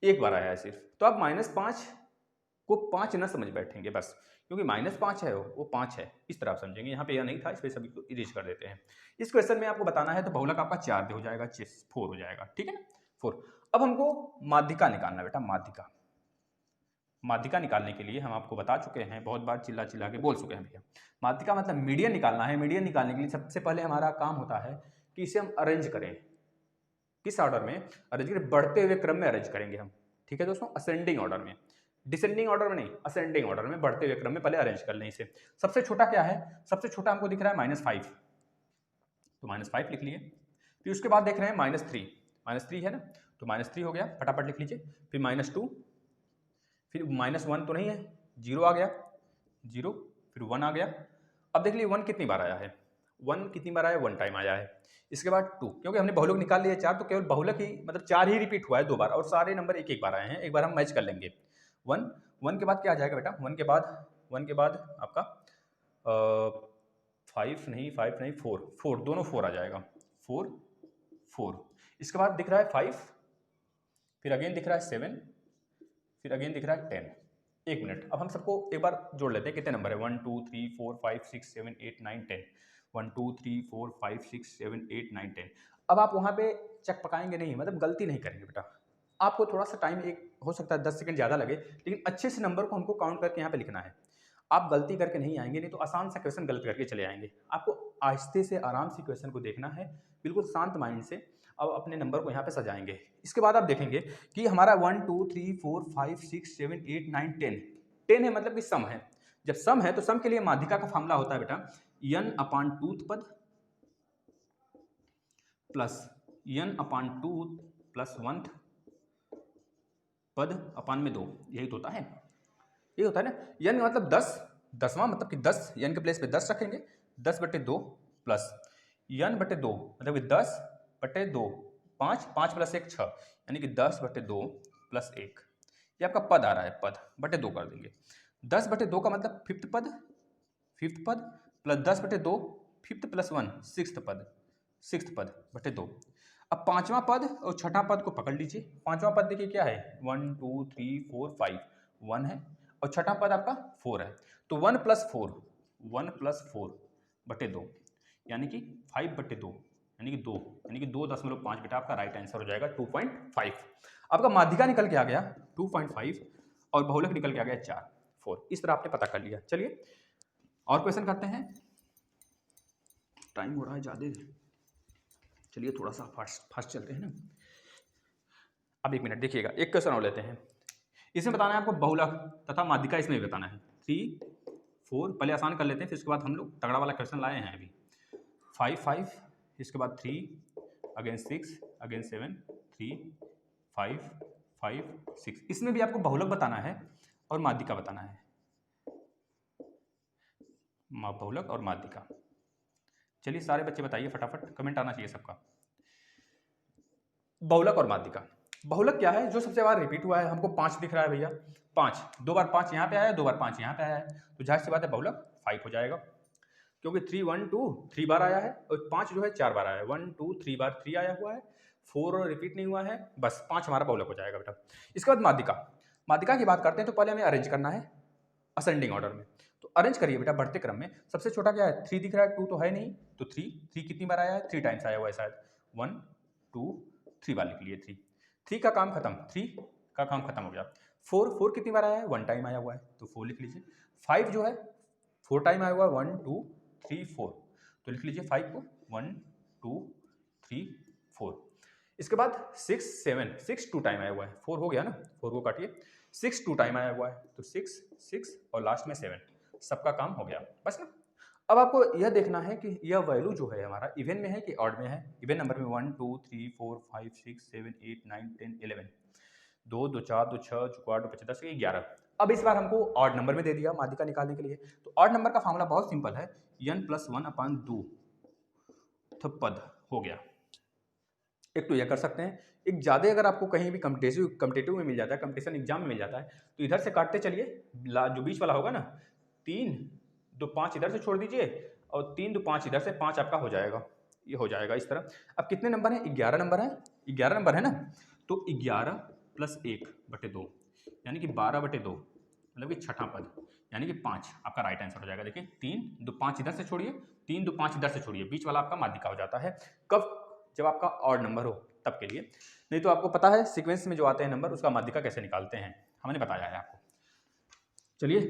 1 बार आया है सिर्फ, तो आप -5 को 5 न समझ बैठेंगे बस, क्योंकि -5 है वो 5 है, इस तरह आप समझेंगे। यहाँ पे यह नहीं था, इस पर सभी को इरेज कर देते हैं। इस क्वेश्चन में आपको बताना है तो बहुलक आपका 4 हो जाएगा, 4 हो जाएगा, ठीक है ना, 4। अब हमको माध्यिका निकालना बेटा, माध्यिका निकालने के लिए हम आपको बता चुके हैं, बहुत बार चिल्ला चिल्ला के बोल चुके हैं भैया। माध्यिका मतलब मीडियन निकालना है। मीडियन निकालने के लिए सबसे पहले हमारा काम होता है कि इसे हम अरेंज करें, किस ऑर्डर में अरेंज करें, बढ़ते हुए क्रम में अरेंज करेंगे हम, ठीक है दोस्तों, असेंडिंग ऑर्डर में, डिसेंडिंग ऑर्डर में नहीं, असेंडिंग ऑर्डर में, बढ़ते हुए क्रम में पहले अरेंज कर लें इसे। सबसे छोटा क्या है, सबसे छोटा हमको दिख रहा है -5, तो -5 लिख लिए। फिर उसके बाद देख रहे हैं -3 है ना, तो -3 हो गया, फटाफट लिख लीजिए। फिर -2, फिर -1 तो नहीं है, जीरो आ गया, जीरो, फिर 1 आ गया। अब देख लीजिए 1 कितनी बार आया है, 1 कितनी बार आया, 1 टाइम आया है। इसके बाद 2, क्योंकि हमने बहुलक निकाल लिया 4, तो केवल बहुलक ही मतलब 4 ही रिपीट हुआ है 2 बार, और सारे नंबर एक एक बार आए हैं। एक बार हम मैच कर लेंगे। 1, 1 के बाद क्या आ जाएगा बेटा, 1 के बाद आपका 5 नहीं 4, 4 दोनों 4 आ जाएगा, 4 4। इसके बाद दिख रहा है 5, फिर अगेन दिख रहा है 7, फिर अगेन दिख रहा है 10। एक मिनट, अब हम सबको एक बार जोड़ लेते हैं। कितने नंबर है, 1 2 3 4 5 6 7 8 9 10, 1 2 3 4 5 6 7 8 9 10। अब आप वहाँ पे चक पकाएंगे नहीं, मतलब गलती नहीं करेंगे बेटा। आपको थोड़ा सा टाइम, एक हो सकता है 10 सेकंड ज़्यादा लगे, लेकिन अच्छे से नंबर को हमको काउंट करके यहाँ पे लिखना है। आप गलती करके नहीं आएंगे, नहीं तो आसान सा क्वेश्चन गलत करके चले आएंगे। आपको आहिस्ते से आराम से क्वेश्चन को देखना है, बिल्कुल शांत माइंड से। अब अपने नंबर को यहाँ पे सजाएंगे। इसके बाद आप देखेंगे कि हमारा 1 2 3 4 5 6 7 8 9 10, 10 है मतलब कि सम है। जब सम है तो सम के लिए माध्यिका का फॉर्मूला होता है बेटा n अपान 2th पद प्लस n अपान 2 प्लस 1th पद अपान में 2, यही तो होता है, यही होता है ना। n मतलब 10, 10वां मतलब कि 10, n के प्लेस पे 10 रखेंगे, 10/2 प्लस n बटे 2 मतलब कि 10/2, 5, 5 प्लस 1 6, यानी कि 10/2 प्लस 1। ये आपका पद आ रहा है, पद बटे 2 कर देंगे। 10/2 का मतलब फिफ्थ पद प्लस 10/2 फिफ्थ प्लस 1 सिक्स्थ पद बटे 2। अब पांचवा पद और छठा पद को पकड़ लीजिए। पांचवा पद देखिए क्या है, 1 2 3 4 5, 1 है, और छठा पद आपका 4 है। तो 1 + 4 बटे 2, यानी कि 5/2, यानी कि 2, यानी कि 2.5 बेटा आपका राइट आंसर हो जाएगा 2.5। आपका माध्यिका निकल के आ गया 2.5 और बहुलक निकल के आ गया 4 4। इस तरह आपने पता कर लिया। चलिए और क्वेश्चन करते हैं, टाइम हो रहा है ज़्यादा, चलिए थोड़ा सा फास्ट चलते हैं ना। अब एक मिनट देखिएगा, एक क्वेश्चन और लेते हैं। इसमें बताना है आपको बहुलक तथा माध्यिका, इसमें भी बताना है। 3 4, पहले आसान कर लेते हैं, फिर उसके बाद हम लोग तगड़ा वाला क्वेश्चन लाए हैं अभी। 5 5, इसके बाद 3 अगेन 6 अगेन 7 3 5 5 6। इसमें भी आपको बहुलक बताना है और माध्यिका बताना है, बहुलक और माध्यिका। चलिए सारे बच्चे बताइए फटाफट, कमेंट आना चाहिए सबका। बहुलक और माध्यिका, बहुलक क्या है, जो सबसे बार रिपीट हुआ है, हमको 5 दिख रहा है भैया, 5, 2 बार 5 यहाँ पे आया है, 2 बार 5 यहाँ पे आया है, तो जाहिर सी बात है बहुलक 5 हो जाएगा, क्योंकि 3 1 2 3 बार आया है और 5 जो है 4 बार आया है। 1 2 3 बार 3 आया हुआ है, 4 रिपीट नहीं हुआ है, बस 5 हमारा बहुलक हो जाएगा बेटा। इसके बाद माध्यिका, माध्यिका की बात करते हैं तो पहले हमें अरेंज करना है असेंडिंग ऑर्डर में। तो अरेंज करिए बेटा बढ़ते क्रम में। सबसे छोटा क्या है, 3 दिख रहा है, 2 तो है नहीं, तो 3 कितनी बार आया है, 3 टाइम्स आया हुआ है शायद, 1 2 3 बार लिख लिए 3 का काम खत्म, 3 का काम खत्म हो गया। 4 कितनी बार आया है, 1 टाइम आया हुआ है, तो 4 लिख लीजिए। 5 जो है 4 टाइम आया हुआ है, 1 2 3 4, तो लिख लीजिए 5 को, 1 2 3 4। इसके बाद 6 7, 6 2 टाइम आया हुआ है, 4 हो गया ना, 4 को काटिए, 6 2 टाइम आया हुआ है, तो 6 6 और लास्ट में 7, सबका काम हो गया बस ना। अब आपको यह देखना है कि यह वैल्यू जो है हमारा इवन में है कि ऑड में है। इवन नंबर में 1 2 3 4 5 6 7 8 9 10 11, 2 2 4 2 6 4 2 5 10 11। अब इस बार हमको ऑड नंबर में दे दिया माध्यिका निकालने के लिए। तो ऑड नंबर का फॉर्मूला बहुत सिंपल है, n + 1/2 पद हो गया। एक तो यह कर सकते हैं, एक ज़्यादा अगर आपको कहीं भी कम्पिटेटिव में मिल जाता है, कंपटीशन एग्जाम में मिल जाता है, तो इधर से काटते चलिए, जो बीच वाला होगा ना, 3 2 5 इधर से छोड़ दीजिए और 3 2 5 इधर से, 5 आपका हो जाएगा, ये हो जाएगा इस तरह। अब कितने नंबर हैं, 11 नंबर है, 11 नंबर है ना, तो 11 + 1/2, यानी कि 12/2, मतलब कि छठा पद, यानी कि 5 आपका राइट आंसर हो जाएगा। देखिए 3 2 5 इधर से छोड़िए, 3 2 5 इधर से छोड़िए, बीच वाला आपका माध्यिका हो जाता है। कब, जब आपका ऑड नंबर हो तब के लिए, नहीं तो आपको पता है सीक्वेंस में जो आते हैं नंबर उसका माध्यिका कैसे निकालते हैं, हमने बताया है आपको। चलिए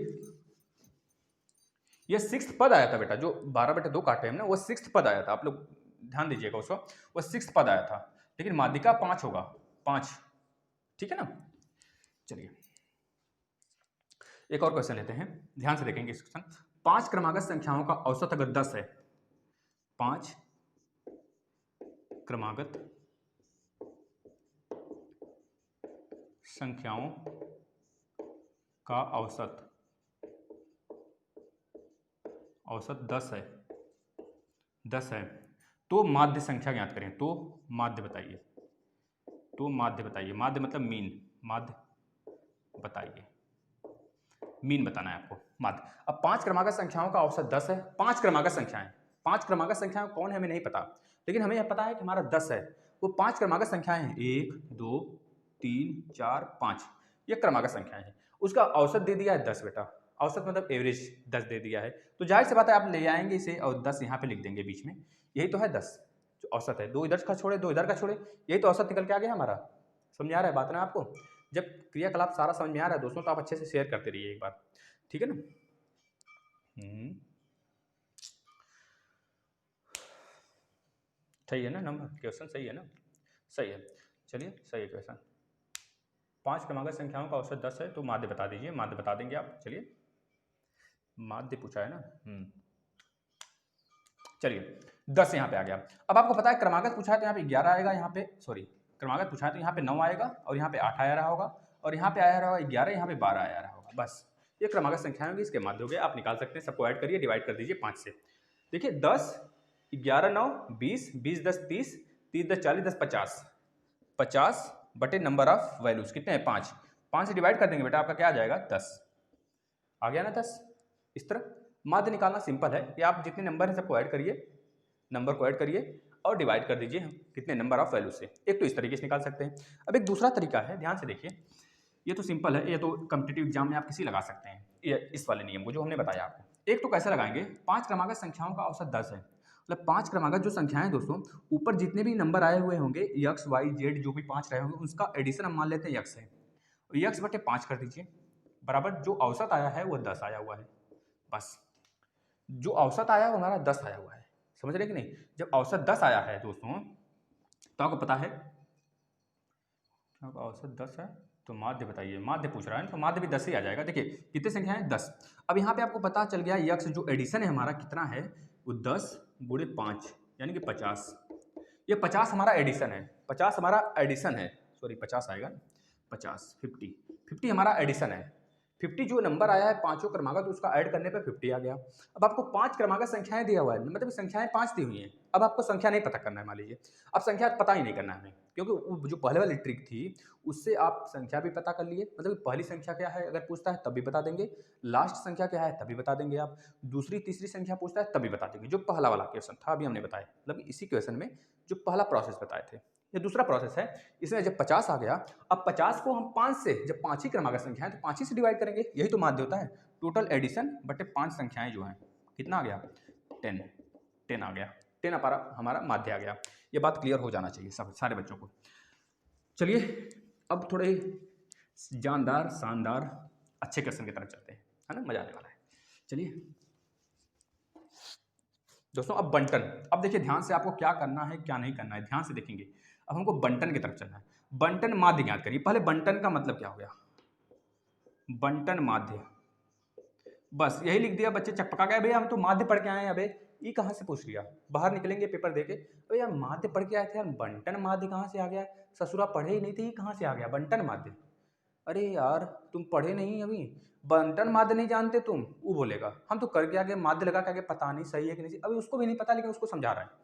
ये 6th पद आया था बेटा, जो 12/2 काटे हमने, वो 6th पद आया था, आप लोग ध्यान दीजिएगा उसको, वो 6th पद आया था, लेकिन माध्यिका 5 होगा, 5, ठीक है ना। चलिए एक और क्वेश्चन लेते हैं, ध्यान से देखेंगे इस क्वेश्चन। 5 क्रमागत संख्याओं का औसत अगर 10 है, 5 क्रमागत संख्याओं का औसत औसत 10 है, 10 है, तो माध्य संख्या ज्ञात करें। तो माध्य बताइए, तो माध्य बताइए, माध्य मतलब मीन, माध्य बताइए, मीन बताना है आपको, माध्य। अब 5 क्रमागत संख्याओं का औसत 10 है, 5 क्रमागत संख्याएं, 5 क्रमागत संख्याएं कौन है हमें नहीं पता, लेकिन हमें यह पता है कि हमारा 10 है। वो 5 क्रमागत संख्याएं हैं, 1 2 3 4 5, ये क्रमागत संख्याएं हैं। उसका औसत दे दिया है 10 बेटा, औसत मतलब एवरेज 10 दे दिया है, तो जाहिर सी बात है आप ले आएंगे इसे और 10 यहाँ पे लिख देंगे बीच में, यही तो है 10 जो औसत है। 2 इधर का छोड़े 2 इधर का छोड़े, यही तो औसत निकल के आ गया हमारा। समझ आ रहा है बात ना आपको? जब क्रियाकलाप सारा समझ में आ रहा है दोस्तों तो आप अच्छे से शेयर करते रहिए एक बार, ठीक है ना। सही है ना, नंबर क्वेश्चन सही है ना, सही है, चलिए सही है क्वेश्चन। 5 क्रमागत संख्याओं का औसत 10 है, तो माध्य बता दीजिए, माध्य बता देंगे आप। चलिए माध्य पूछा है ना, चलिए 10 यहाँ पे आ गया। अब आपको पता है क्रमागत पूछा है तो यहाँ पे 11 आएगा, यहाँ पे सॉरी क्रमागत पूछा है तो यहाँ पे 9 आएगा और यहाँ पे 8 आया रहा होगा और यहाँ पे आया रहा होगा 11, यहाँ पे 12 आया रहा होगा। बस ये क्रमागत संख्याएं होंगी, इसके माध्य हो गए, आप निकाल सकते हैं। सबको ऐड करिए, डिवाइड कर दीजिए 5 से। देखिए 10 11 9 20, 20 10 30, 30 10 40, 10 50, 50 बटे नंबर ऑफ वैल्यूज कितने हैं 5, 5 से डिवाइड कर देंगे बेटा, आपका क्या आ जाएगा 10, आ गया ना 10। इस तरह माध्य निकालना सिंपल है कि आप जितने नंबर हैं सबको ऐड करिए, नंबर को ऐड करिए और डिवाइड कर दीजिए कितने नंबर ऑफ वैल्यू से। एक तो इस तरीके से निकाल सकते हैं। अब एक दूसरा तरीका है, ध्यान से देखिए, ये तो सिंपल है, ये तो कॉम्पिटिटिव एग्जाम में आप किसी लगा सकते हैं ये इस वाले नियम को जो हमने बताया आपको। एक तो कैसे लगाएंगे, 5 क्रमागत संख्याओं का औसत 10 है, मतलब 5 क्रमागत जो संख्याएं दोस्तों ऊपर जितने भी नंबर आए हुए होंगे x y z जो भी 5 रहे होंगे उसका एडिशन हम मान लेते हैं x है, x बटे 5 कर दीजिए, बराबर जो औसत आया है वो 10 आया हुआ है। बस जो औसत आया वो हमारा 10 आया हुआ है, समझ रहे कि नहीं। जब औसत 10 आया है दोस्तों तो आपको पता है आपका औसत 10 है, तो माध्य बताइए, माध्य पूछ रहा है तो माध्य भी 10 ही आ जाएगा। देखिए कितने संख्या है 10। अब यहाँ पे आपको पता चल गया यक्स जो एडिशन है हमारा कितना है, वो 10 गुणे 5 यानी कि 50। ये 50 हमारा एडिशन है, 50 हमारा एडिशन है, सॉरी 50 आएगा, 50 50 हमारा एडिशन है। 50 जो नंबर आया है पांचों क्रमागत उसका ऐड करने पे 50 आ गया। अब आपको 5 क्रमागत संख्याएं दिया हुआ है, मतलब संख्याएं 5 दी हुई हैं। अब आपको संख्या नहीं पता करना है, मान लीजिए अब संख्या पता ही नहीं करना है हमें, क्योंकि वो जो पहले वाली ट्रिक थी उससे आप संख्या भी पता कर लिए, मतलब पहली संख्या क्या है अगर पूछता है तब भी बता देंगे, लास्ट संख्या क्या है तभी बता देंगे आप, दूसरी तीसरी संख्या पूछता है तभी बता देंगे, जो पहला वाला क्वेश्चन था अभी हमने बताया, मतलब इसी क्वेश्चन में जो पहला प्रोसेस बताए थे। ये दूसरा प्रोसेस है, इसमें जब 50 आ गया, अब 50 को हम 5 से, जब 5 ही क्रमागत संख्या है तो 5 ही से डिवाइड करेंगे, यही तो माध्य होता है। टोटल एडिशन बटे 5 संख्याएं जो हैं कितना आ गया 10, 10 आ गया, 10 हमारा माध्य आ गया। ये बात क्लियर हो जाना चाहिए सब सारे बच्चों को। चलिए अब थोड़े जानदार शानदार अच्छे क्वेश्चन की तरफ चलते हैं, है ना, मजा आने वाला है। चलिए दोस्तों अब बंटन, अब देखिए ध्यान से आपको क्या करना है क्या नहीं करना है, ध्यान से देखेंगे। अब हमको बंटन की तरफ चलना है। बंटन माध्य ज्ञात करिए। पहले बंटन का मतलब क्या हो गया, बंटन माध्य, बस यही लिख दिया, बच्चे चकपका गए, भैया हम तो माध्य पढ़ के आए हैं, अबे ये कहाँ से पूछ लिया, बाहर निकलेंगे पेपर देके, अबे यार माध्य पढ़ के आए थे यार, बंटन माध्य कहाँ से आ गया, ससुरा पढ़े ही नहीं थे, ये कहाँ से आ गया बंटन माध्य। अरे यार तुम पढ़े नहीं अभी, बंटन माध्य नहीं जानते तुम, वो बोलेगा हम तो करके आगे माध्य लगा के आगे पता नहीं सही है कि नहीं, अभी उसको भी नहीं पता लेकिन उसको समझा रहा है।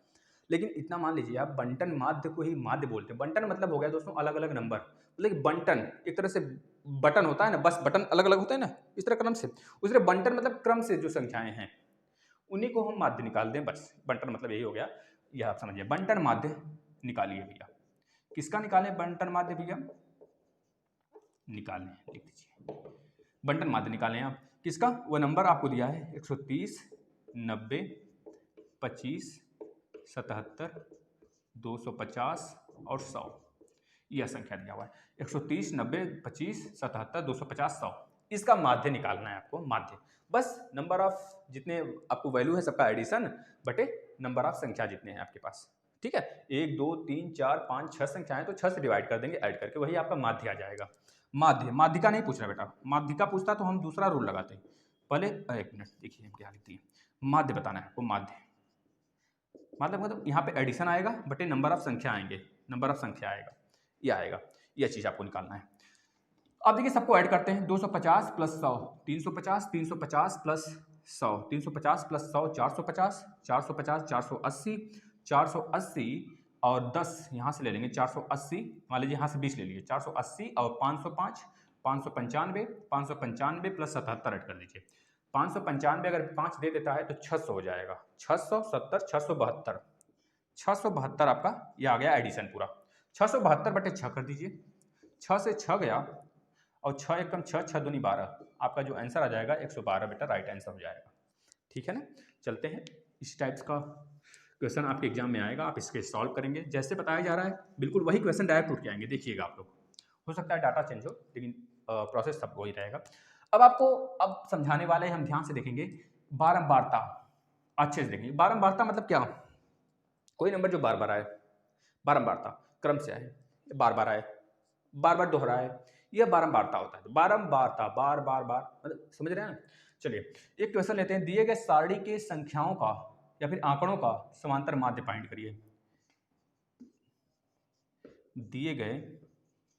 लेकिन इतना मान लीजिए आप बंटन माध्य को ही माध्य बोलते हैं। बंटन मतलब हो गया दोस्तों अलग अलग नंबर, मतलब बंटन एक तरह से बटन होता है ना, बस बटन अलग अलग होते हैं ना इस तरह क्रम से, उस तरह बंटन मतलब क्रम से जो संख्याएं हैं उन्हीं को हम माध्य निकाल दें, बस बंटन मतलब यही हो गया, यह आप समझिए। बंटन माध्य निकालिए भैया, किसका निकालें बंटन माध्य भैया, निकालें लिख दीजिए, बंटन माध्य निकालें आप किसका, वो नंबर आपको दिया है 130 90 25 77 250 और 100, यह संख्या दिया हुआ है 130 90 25 77 250 100, इसका माध्य निकालना है आपको, माध्य बस नंबर ऑफ जितने आपको वैल्यू है सबका एडिशन बटे नंबर ऑफ संख्या जितने हैं आपके पास, ठीक है। 1 2 3 4 5 6 संख्याएं तो 6 से डिवाइड कर देंगे ऐड करके, वही आपका माध्य आ जाएगा। माध्य, माध्यिका नहीं पूछ रहा बेटा, माध्यिका पूछता तो हम दूसरा रूल लगाते हैं। पहले एक मिनट देखिए हम क्या लिखते हैं, माध्य बताना है आपको, माध्य मतलब यहाँ पे एडिशन आएगा बटे नंबर ऑफ संख्या आएंगे, नंबर ऑफ संख्या आएगा, ये आएगा, यह चीज आपको निकालना है। अब देखिए सबको ऐड करते हैं, 250 प्लस 100 350, 350 प्लस 100, 350 प्लस 100 450, 450 480, 480 और 10 यहाँ से ले लेंगे 480, मान लीजिए यहाँ से 20 ले लीजिए 480 और 505 595, 595 प्लस 77 ऐड कर दीजिए। 595 अगर 5 दे देता है तो 600 हो जाएगा, 670 672, 672 आपका ये आ गया एडिशन पूरा। 672 बटे 6 कर दीजिए, 6 से 6 गया और 6 एकम 6, 6 दूनी 12, आपका जो आंसर आ जाएगा 112 बेटा राइट आंसर हो जाएगा। ठीक है ना, चलते हैं। इस टाइप्स का क्वेश्चन आपके एग्जाम में आएगा, आप इसके सॉल्व करेंगे जैसे बताया जा रहा है, बिल्कुल वही क्वेश्चन डायरेक्ट उठ के आएंगे, देखिएगा आप लोग। हो सकता है डाटा चेंज हो लेकिन प्रोसेस सब वही रहेगा। अब आपको अब समझाने वाले हैं, हम ध्यान से देखेंगे। बारंबारता अच्छे से देखेंगे। बारंबारता मतलब क्या, कोई नंबर जो बार बार आए, बारंबारता क्रम से आए, बार बार आए, बार बार दोहराए, यह बारंबारता होता है। तो बारंबारता बार बार बार मतलब समझ रहे हैं ना। चलिए एक क्वेश्चन लेते हैं। दिए गए सारणी के संख्याओं का या फिर आंकड़ों का समांतर माध्य फाइंड करिए। दिए गए,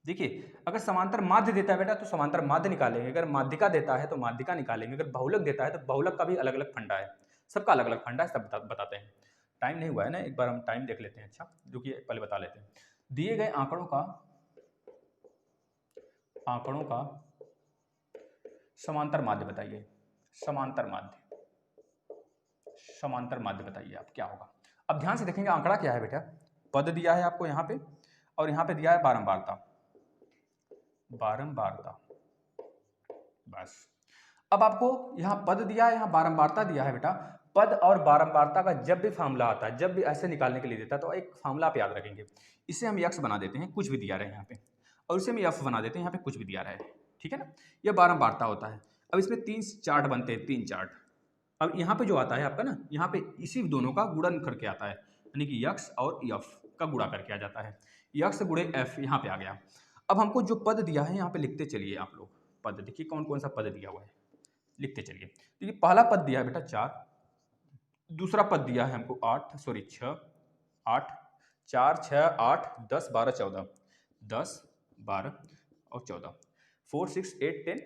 देखिए अगर समांतर माध्य देता है बेटा तो समांतर माध्य निकालेंगे, अगर माध्यिका देता है तो माध्यिका निकालेंगे, अगर बहुलक देता है तो बहुलक का भी अलग अलग फंडा है, सबका अलग अलग फंडा है, सब बताते हैं। टाइम नहीं हुआ है ना, एक बार हम टाइम देख लेते हैं। अच्छा जो कि पहले बता लेते हैं। दिए गए आंकड़ों का समांतर माध्य बताइए। समांतर माध्य बताइए आप क्या होगा। अब ध्यान से देखेंगे आंकड़ा क्या है बेटा, पद दिया है आपको यहाँ पे और यहाँ पे दिया है बारंबारता, बस। अब आपको यहाँ पद दिया है, यहाँ बारंबारता दिया है बेटा। पद और बारंबारता का जब भी फार्मूला आता है, जब भी ऐसे निकालने के लिए देता है तो एक फार्मूला आप याद रखेंगे। इसे हम यक्स बना देते हैं, कुछ भी दिया रहे यहाँ पे, और इसे हम एफ बना देते हैं, यहाँ पे कुछ भी दिया रहे, ठीक है ना। यह बारंबारता होता है। अब इसमें 3 चार्ट बनते हैं, 3 चार्ट। अब यहाँ पे जो आता है आपका ना, यहाँ पे इसी दोनों का गुणन करके आता है, यानी कि यक्स और एफ का गुणा करके आ जाता है। यक्स गुणे एफ यहाँ पे आ गया। अब हमको जो पद दिया है यहाँ पे लिखते चलिए आप लोग। पद देखिए कौन कौन सा पद दिया हुआ है, लिखते चलिए। देखिए पहला पद दिया है बेटा 4, दूसरा पद दिया है हमको 6, 8, 4 6 8 10 12 14, 10 12 और 14, 4 6 8 10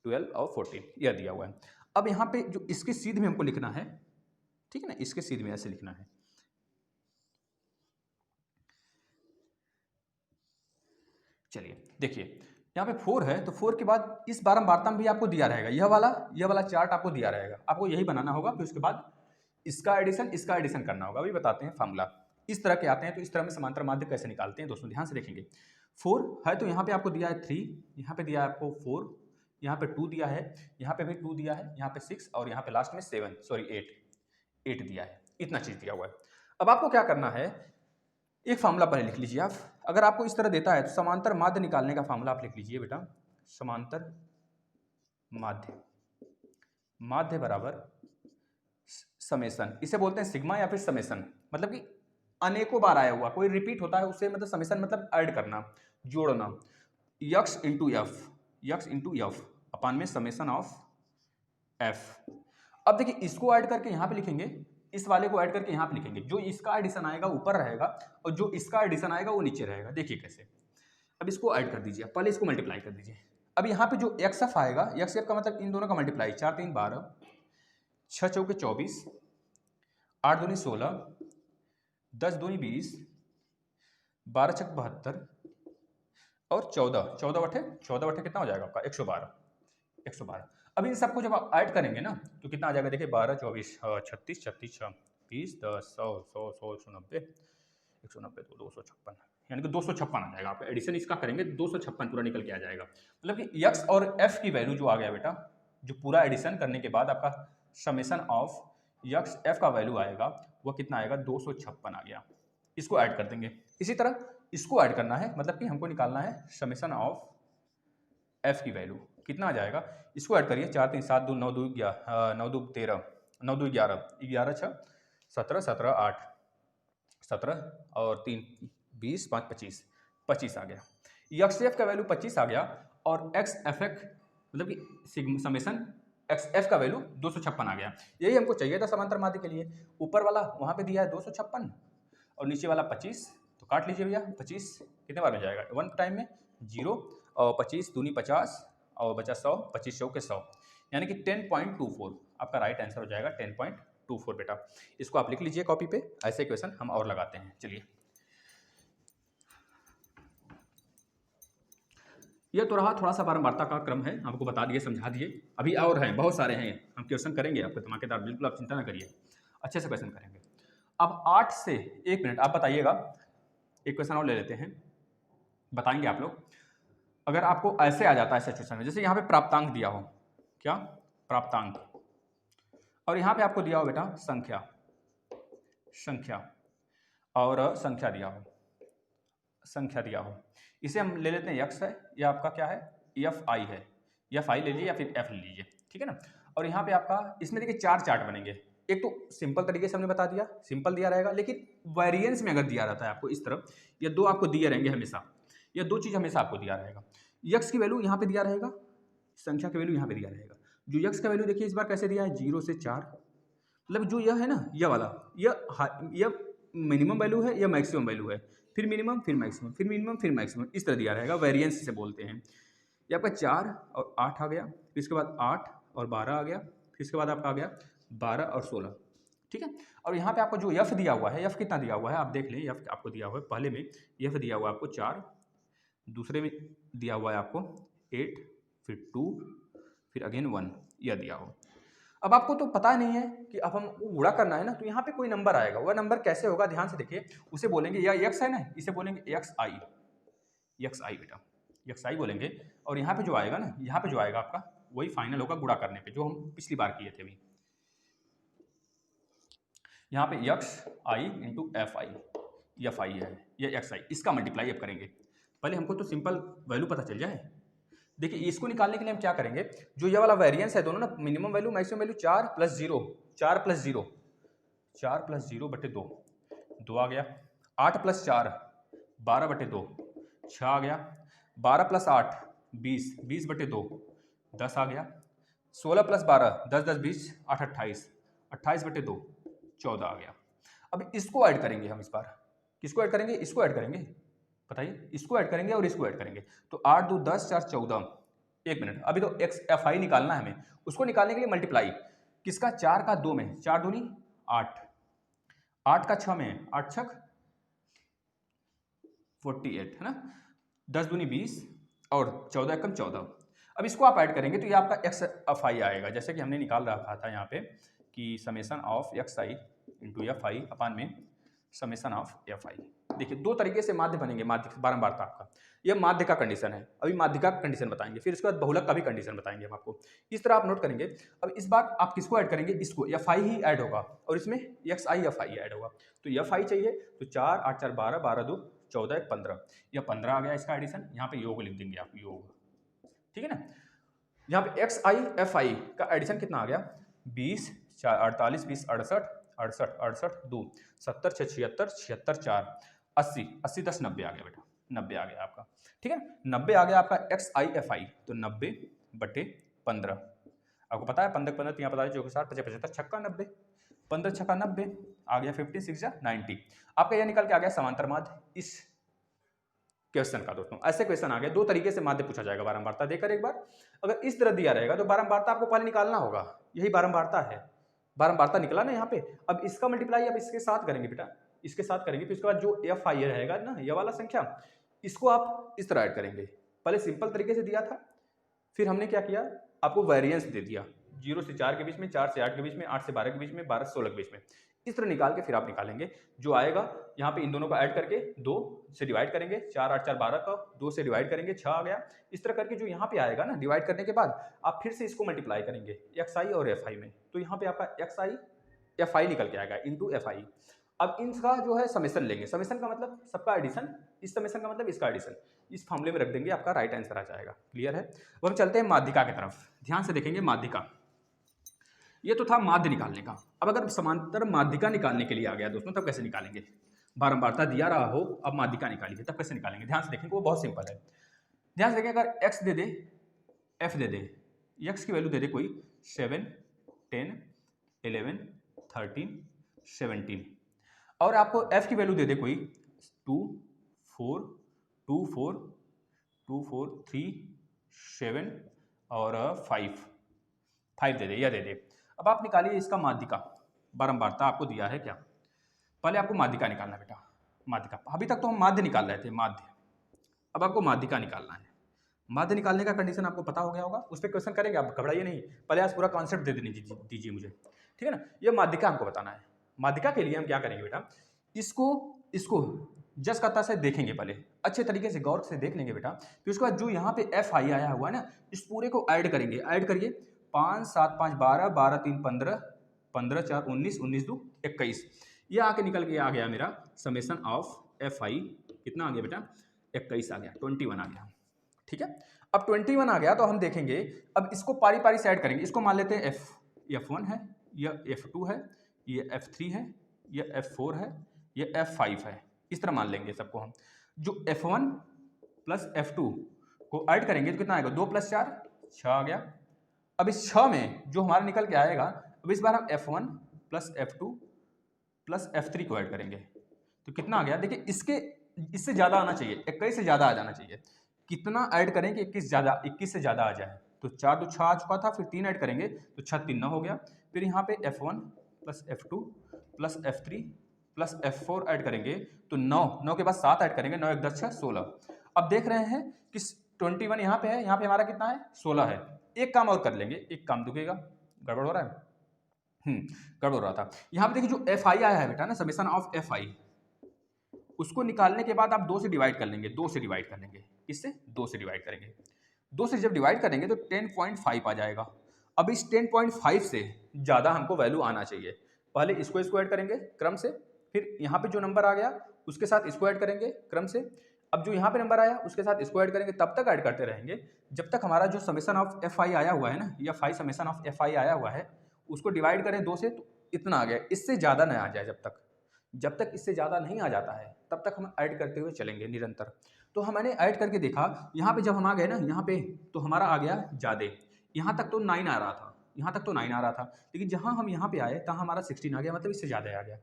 12 और 14 यह दिया हुआ है। अब यहाँ पे जो इसके सीध में हमको लिखना है, ठीक है ना, इसके सीध में ऐसे लिखना है। चलिए देखिए यहाँ पे 4 है तो 4 के बाद इस बारंबारता में भी आपको दिया रहेगा, यह वाला चार्ट आपको दिया रहेगा, आपको यही बनाना होगा। फिर उसके बाद इसका एडिशन करना होगा। अभी बताते हैं फार्मूला। इस तरह के आते हैं, तो इस तरह में समांतर माध्य कैसे निकालते हैं दोस्तों, ध्यान से देखेंगे। 4 है तो यहाँ पे आपको दिया है 3, यहाँ पे दिया है आपको 4, यहाँ पे 2 दिया है, यहाँ पे भी 2 दिया है, यहाँ पे 6 और यहाँ पे लास्ट में 8 दिया है। इतना चीज दिया हुआ है। अब आपको क्या करना है, एक फार्मूला पहले लिख लीजिए आप। अगर आपको इस तरह देता है तो समांतर माध्य निकालने का फार्मूला आप लिख लीजिए बेटा। समांतर माध्य बराबर समेसन, इसे बोलते हैं सिग्मा या फिर समेसन, मतलब कि अनेकों बार आया हुआ, कोई रिपीट होता है उससे मतलब समेसन मतलब ऐड करना, जोड़ना। यक्स इंटू एफ अपान में समेसन ऑफ एफ। अब देखिए इसको ऐड करके यहाँ पे लिखेंगे, इस वाले को ऐड करके यहाँ पे लिखेंगे। जो इसका एडिशन आएगा ऊपर रहेगा और जो इसका एडिशन आएगा वो नीचे रहेगा। देखिए कैसे। अब इसको ऐड कर दीजिए, पहले इसको मल्टीप्लाई कर दीजिए। अब यहाँ पे जो एक्स एफ आएगा, एक्स एफ का मतलब इन दोनों का मल्टीप्लाई, 4 3 12, 6 चौके 24, 8 दूनी 16, 10 दूनी 20, 12 छक 72 और 14 बटे कितना हो जाएगा आपका 112। अब इन सबको जब आप ऐड करेंगे ना तो कितना आ जाएगा, देखिए 12 24 36 36 20 10 100 100 100 190 190 तो 256, यानी कि 256 आ जाएगा। आपका एडिशन इसका करेंगे 256 पूरा निकल के आ जाएगा। मतलब कि यक्स और एफ की वैल्यू जो आ गया बेटा, जो पूरा एडिशन करने के बाद आपका समेसन ऑफ यक्स एफ का वैल्यू आएगा वो कितना आएगा, 256 आ गया। इसको ऐड कर देंगे। इसी तरह इसको ऐड करना है, मतलब कि हमको निकालना है समेसन ऑफ एफ की वैल्यू कितना आ जाएगा। इसको ऐड करिए, 4 3 7 2 9 2 9 2 13 9 2 11 11 6 17 17 8 17 और 3 20 5 25 आ गया। यक्स एफ का वैल्यू 25 आ गया और एक्स एफ मतलब कि समेसन एक्स एफ का वैल्यू 256 आ गया। यही हमको चाहिए था समांतर माध्य के लिए। ऊपर वाला वहाँ पे दिया है 256 और नीचे वाला 25, तो काट लीजिए भैया। 25 कितने बार में जाएगा, 1 टाइम में 0 और 25 दूनी 50 और बचा 100, 25 100 के 100, यानी कि 10.24 आपका राइट आंसर हो जाएगा 10.24 बेटा। इसको आप लिख लीजिए कॉपी पे। ऐसे क्वेश्चन हम और लगाते हैं। चलिए, ये तो रहा थोड़ा सा बारंबारता का क्रम है, आपको बता दिए, समझा दिए। अभी और हैं, बहुत सारे हैं, हम क्वेश्चन करेंगे आपके धमाकेदार, बिल्कुल आप चिंता ना करिए, अच्छे से क्वेश्चन करेंगे। अब 8 से 1 मिनट आप बताइएगा, एक क्वेश्चन और ले लेते हैं, बताएंगे आप लोग। अगर आपको ऐसे आ जाता है सिचुएशन में, जैसे यहाँ पे प्राप्तांक दिया हो, क्या प्राप्तांक, और यहाँ पे आपको दिया हो बेटा संख्या, संख्या और संख्या दिया हो, संख्या दिया हो, इसे हम ले लेते हैं यक्स है, या आपका क्या है एफ आई है, एफ आई ले लीजिए या फिर एफ ले लीजिए, ठीक है ना। और यहाँ पे आपका इसमें देखिए 4 चार्ट बनेंगे। एक तो सिंपल तरीके से हमने बता दिया, सिंपल दिया रहेगा, लेकिन वेरिएंस में अगर दिया रहता है आपको इस तरफ, या दो आपको दिए रहेंगे हमेशा, या दो चीज़ हमेशा आपको दिया रहेगा। यक्स की वैल्यू यहाँ पे दिया रहेगा, संख्या की वैल्यू यहाँ पे दिया रहेगा। जो यक्स का वैल्यू देखिए इस बार कैसे दिया है, 0 से 4, मतलब जो यह है ना, यह वाला, यह मिनिमम वैल्यू है या मैक्सिमम वैल्यू है, फिर मिनिमम फिर मैक्सिमम फिर मिनिमम फिर मैक्सिमम, इस तरह दिया रहेगा, वेरिएंस इसे बोलते हैं। ये आपका 4 और 8 आ गया, फिर इसके बाद 8 और 12 आ गया, फिर इसके बाद आपका आ गया 12 और 16, ठीक है। और यहाँ पे आपको जो एफ दिया हुआ है, एफ कितना दिया हुआ है आप देख लें, एफ आपको दिया हुआ है पहले में, एफ दिया हुआ है आपको 4, दूसरे में दिया हुआ है आपको 8, फिर 2, फिर अगेन 1, यह दिया हो। अब आपको तो पता नहीं है कि अब हम गुणा करना है ना, तो यहाँ पे कोई नंबर आएगा, वह नंबर कैसे होगा ध्यान से देखिए, उसे बोलेंगे, या एक्स है ना, इसे बोलेंगे एक्स आई, एक्स आई बेटा, एक्स आई बोलेंगे। और यहाँ पे जो आएगा ना, यहाँ पे जो आएगा आपका वही फाइनल होगा गुणा करने पे, जो हम पिछली बार किए थे अभी। यहाँ पे x i into f I, F I है, ये एक्स आई, इसका मल्टीप्लाई अब करेंगे। पहले हमको तो सिंपल वैल्यू पता चल जाए। देखिए इसको निकालने के लिए हम क्या करेंगे, जो ये वाला वेरिएंस है दोनों ना, मिनिमम वैल्यू मैक्सिमम वैल्यू, 4 + 0, 4 + 0, 4 + 0 बटे 2, 2 आ गया। 8 + 4 12 बटे 2, 6 आ गया। 12 + 8 20, 20 बटे 2 10 आ गया। 16 + 12 10 10 20 8 28, 28 बटे 2 14 आ गया। अब इसको ऐड करेंगे हम इस बार, किसको ऐड करेंगे, इसको ऐड करेंगे, बताइए, इसको ऐड करेंगे और इसको ऐड करेंगे, तो 8 2 10 4 14, एक मिनट, अभी तो एक्स एफ आई निकालना है हमें, उसको निकालने के लिए मल्टीप्लाई किसका, 4 का 2 में, 4 दूनी 8, 8 का 6 में, 8 छक 48 है ना, 10 दूनी 20 और 14 एकम 14। अब इसको आप ऐड करेंगे तो ये आपका एक्स एफ आई आएगा, जैसे कि हमने निकाल रखा था यहाँ पे कि summation of x i into f i upon में समेसन ऑफ एफ आई। देखिए दो तरीके से माध्य बनेंगे, माध्य बारंबारता आपका, यह माध्य का कंडीशन है, अभी माध्य का कंडीशन बताएंगे, फिर उसके बाद बहुलक का भी कंडीशन बताएंगे हम आपको, इस तरह आप नोट करेंगे। अब इस बार आप किसको ऐड करेंगे, इसको, एफ आई ही ऐड होगा और इसमें x I F I add होगा। तो एफ आई चाहिए तो 4 8 4 12 12 2 14 1 15, यह 15 आ गया इसका एडिशन, यहाँ पे योग लिख देंगे आप, योग, ठीक है ना। यहाँ पे एक्स आई एफ आई का एडिशन कितना आ गया, 20 4 48 20 68 68 68 2 70 6 76 76 4 80 80 10 90 आ गया बेटा, 90 आ गया आपका, ठीक है ना। 90 आ गया आपका एक्स आई एफ आई, तो 90 बटे 15, आपको पता है 15 15 यहाँ पता है, 4 7 75 छक्का 90, 15 छक्का 90 आ गया, 15 6 90, आपका यह निकल के आ गया समांतर माध्य इस क्वेश्चन का। दोस्तों ऐसे क्वेश्चन आ गए, दो तरीके से माध्य पूछा जाएगा बारंबारता देकर, एक बार अगर इस तरह दिया रहेगा तो बारंबारता आपको पहले निकालना होगा, यही बारंबारता है, बारंबारता निकला ना यहाँ पे। अब इसका मल्टीप्लाई अब इसके साथ करेंगे बेटा, इसके साथ करेंगे, फिर उसके बाद जो एफ आई रहेगा ना, ये वाला संख्या, इसको आप इस तरह ऐड करेंगे, पहले सिंपल तरीके से दिया था, फिर हमने क्या किया, आपको वेरिएंस दे दिया, 0 से 4 के बीच में, 4 से 8 के बीच में, 8 से 12 के बीच में, 12 से 16 के बीच में, इस तरह निकाल के फिर आप निकालेंगे, जो आएगा यहाँ पे इन दोनों को ऐड करके 2 से डिवाइड करेंगे, 4 8 4 12 का 2 से डिवाइड करेंगे, 6 आ गया। इस तरह करके जो यहाँ पे आएगा ना, डिवाइड करने के बाद आप फिर से इसको मल्टीप्लाई करेंगे एक्स आई और एफ आई में, तो यहाँ पे आपका एक्स आई एफ आई निकल के आएगा इंटू एफ आई। अब इनका जो है समेसन लेंगे, समेसन का मतलब सबका एडिशन, इस समेसन का मतलब इसका एडिशन, इस फॉर्मूले में रख देंगे, आपका राइट आंसर आ जाएगा। क्लियर है। अब हम चलते हैं माध्यिका की तरफ, ध्यान से देखेंगे माध्यिका, ये तो था माध्य निकालने का। अब अगर समांतर माध्यिका निकालने के लिए आ गया दोस्तों, तब कैसे निकालेंगे, बारंबारता दिया रहा हो, अब माध्यिका निकालिए, तब कैसे निकालेंगे, ध्यान से देखेंगे, वो बहुत सिंपल है। ध्यान से देखें, अगर एक्स दे दे, एफ दे दे, एक्स की वैल्यू दे दे कोई 7 10 11 13 17, और आपको एफ की वैल्यू दे दे कोई 2 4 2 4 2 4 3 7 और 5, 5 दे दे, यह दे दे। अब आप निकालिए इसका माध्यिका, बारंबारता आपको दिया है क्या, पहले आपको माध्यिका निकालना है बेटा, माध्यिका। अभी तक तो हम माध्य निकाल रहे थे, माध्य, अब आपको माध्यिका निकालना है। माध्य निकालने का कंडीशन आपको पता हो गया होगा, उस पर क्वेश्चन करेंगे, आप घबराइए नहीं, पहले आज पूरा कॉन्सेप्ट दे दीजिए मुझे, ठीक है ना। ये माध्यिका हमको बताना है। माध्यिका के लिए हम क्या करेंगे बेटा, इसको जस कता से देखेंगे, पहले अच्छे तरीके से गौर से देख लेंगे बेटा, फिर उसके बाद जो यहाँ पे एफ आई आया हुआ है ना, इस पूरे को ऐड करेंगे, ऐड करिए, 5 7 5 12, 12 3 15, 15 4 19, 19 2 21, ये आके निकल के आ गया मेरा समेशन ऑफ एफ आई, कितना आ गया बेटा, 21 आ गया, 21 आ गया, ठीक है। अब 21 आ गया तो हम देखेंगे, अब इसको पारी पारी से ऐड करेंगे, इसको मान लेते हैं F1 है, यह F2 है, ये F3 है, ये F4 है, ये F5 है, इस तरह मान लेंगे सबको हम। जो F1 प्लस F2 को ऐड करेंगे तो कितना आएगा, 2 + 4 6 आ गया। अब इस 6 में जो हमारा निकल के आएगा, अब इस बार हम F1 plus F2 plus F3 को ऐड करेंगे तो कितना आ गया, देखिए इससे ज़्यादा आना चाहिए, 21 से ज़्यादा आ जाना चाहिए। कितना ऐड करें कि 21 से ज़्यादा आ जाए, तो 4 2 6 आ चुका था, फिर 3 ऐड करेंगे तो 6 3 9 हो गया। फिर यहाँ पे F1 plus F2 plus F3 plus F4 add करेंगे तो 9 के बाद 7 ऐड करेंगे, 9 1 10 6 16। अब देख रहे हैं कि 21 यहाँ पे है, यहाँ पे हमारा कितना है, 16 है। एक काम और कर लेंगे, एक काम दुखेगा, गड़बड़ हो रहा है, गड़बड़ हो रहा था। यहाँ पे देखिए जो एफ आई आया है बेटा ना, समेशन ऑफ एफ आई, उसको निकालने के बाद आप 2 से डिवाइड कर लेंगे, 2 से डिवाइड कर लेंगे, इससे 2 से डिवाइड करेंगे, 2 से जब डिवाइड करेंगे तो 10.5 आ जाएगा। अब इस 10.5 से ज़्यादा हमको वैल्यू आना चाहिए, पहले इसको ऐड करेंगे क्रम से, फिर यहाँ पे जो नंबर आ गया उसके साथ इसको ऐड करेंगे क्रम से, अब जो यहाँ पे नंबर आया उसके साथ इसको ऐड करेंगे, तब तक ऐड करते रहेंगे जब तक हमारा जो समेशन ऑफ एफ आई आया हुआ है ना, या 5 समेशन ऑफ एफ आई आया हुआ है, उसको डिवाइड करें 2 से तो इतना आ गया, इससे ज़्यादा ना आ जाए, जब तक इससे ज़्यादा नहीं आ जाता है तब तक हम ऐड करते हुए चलेंगे निरंतर। तो हमने ऐड करके देखा, यहाँ पे जब हम आ गए ना यहाँ पे, तो हमारा आ गया ज़्यादा, यहाँ तक तो 9 आ रहा था, यहाँ तक तो 9 आ रहा था, लेकिन जहाँ हम यहाँ पे आए तहाँ हमारा 16 आ गया, मतलब इससे ज़्यादा आ गया।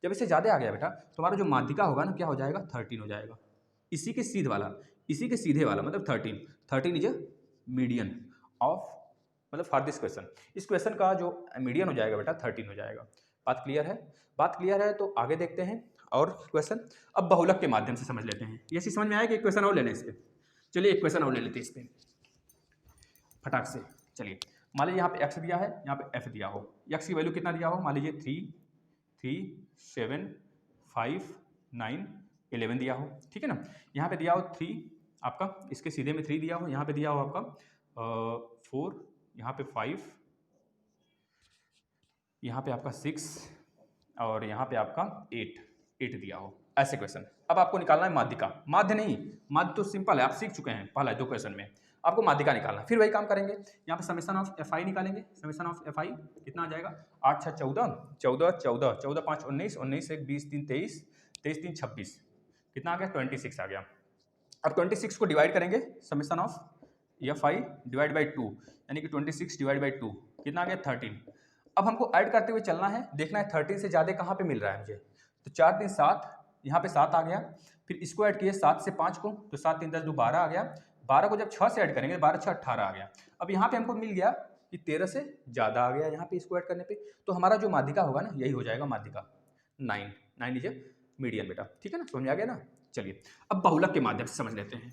जब इससे ज़्यादा आ गया बेटा तो हमारा जो माध्यिका होगा ना, क्या हो जाएगा, 13 हो जाएगा। इसी के सीधे वाला मतलब 13 इज अ मीडियन ऑफ, मतलब फॉर दिस क्वेश्चन, इस क्वेश्चन का जो मीडियन हो जाएगा बेटा 13 हो जाएगा। बात क्लियर है, तो आगे देखते हैं और क्वेश्चन। अब बहुलक के माध्यम से समझ लेते हैं, ये चीज समझ में आया कि एक क्वेश्चन और लेने इस पे, चलिए एक क्वेश्चन और ले लेते हैं इस पे फटाक से। चलिए मान लीजिए यहाँ पे x दिया है, यहाँ पे f दिया हो, x की वैल्यू कितना दिया हो, मान लीजिए 3 7 5 9 11 दिया हो, ठीक है ना। यहाँ पे दिया हो 3 आपका, इसके सीधे में 3 दिया हो, यहाँ पे दिया हो आपका 4, यहाँ पे 5, यहाँ पे आपका 6 और यहाँ पे आपका 8 दिया हो, ऐसे क्वेश्चन। अब आपको निकालना है माध्यिका, माध्य नहीं, माध्य तो सिंपल है, आप सीख चुके हैं पहला 2 क्वेश्चन में, आपको माध्यिका निकालना है। फिर वही काम करेंगे, यहाँ पे समेशन ऑफ एफ आई निकालेंगे, समेशन ऑफ एफ आई कितना आ जाएगा, 8 6 14, 14 14, 14 5 19, 19 1 20 3 23, 23 3 26, कितना आ गया, 26 आ गया। अब 26 को डिवाइड करेंगे, summation of F I divide by 2, यानी कि 26 डिवाइड बाई 2 कितना आ गया, 13। अब हमको ऐड करते हुए चलना है, देखना है 13 से ज़्यादा कहाँ पे मिल रहा है मुझे, तो 4 3 7, यहाँ पे 7 आ गया, फिर इसको ऐड किए 7 से 5 को, तो 7 3 10 2 12 आ गया, 12 को जब 6 से ऐड करेंगे 12 6 18 आ गया। अब यहाँ पे हमको मिल गया कि 13 से ज़्यादा आ गया यहाँ पे इसको ऐड करने पे, तो हमारा जो माध्यिका होगा ना, यही हो जाएगा माध्यिका 9 लीजिए मीडियन बेटा, ठीक है ना, समझ आ गया ना। चलिए अब बहुलक के माध्यम से समझ लेते हैं।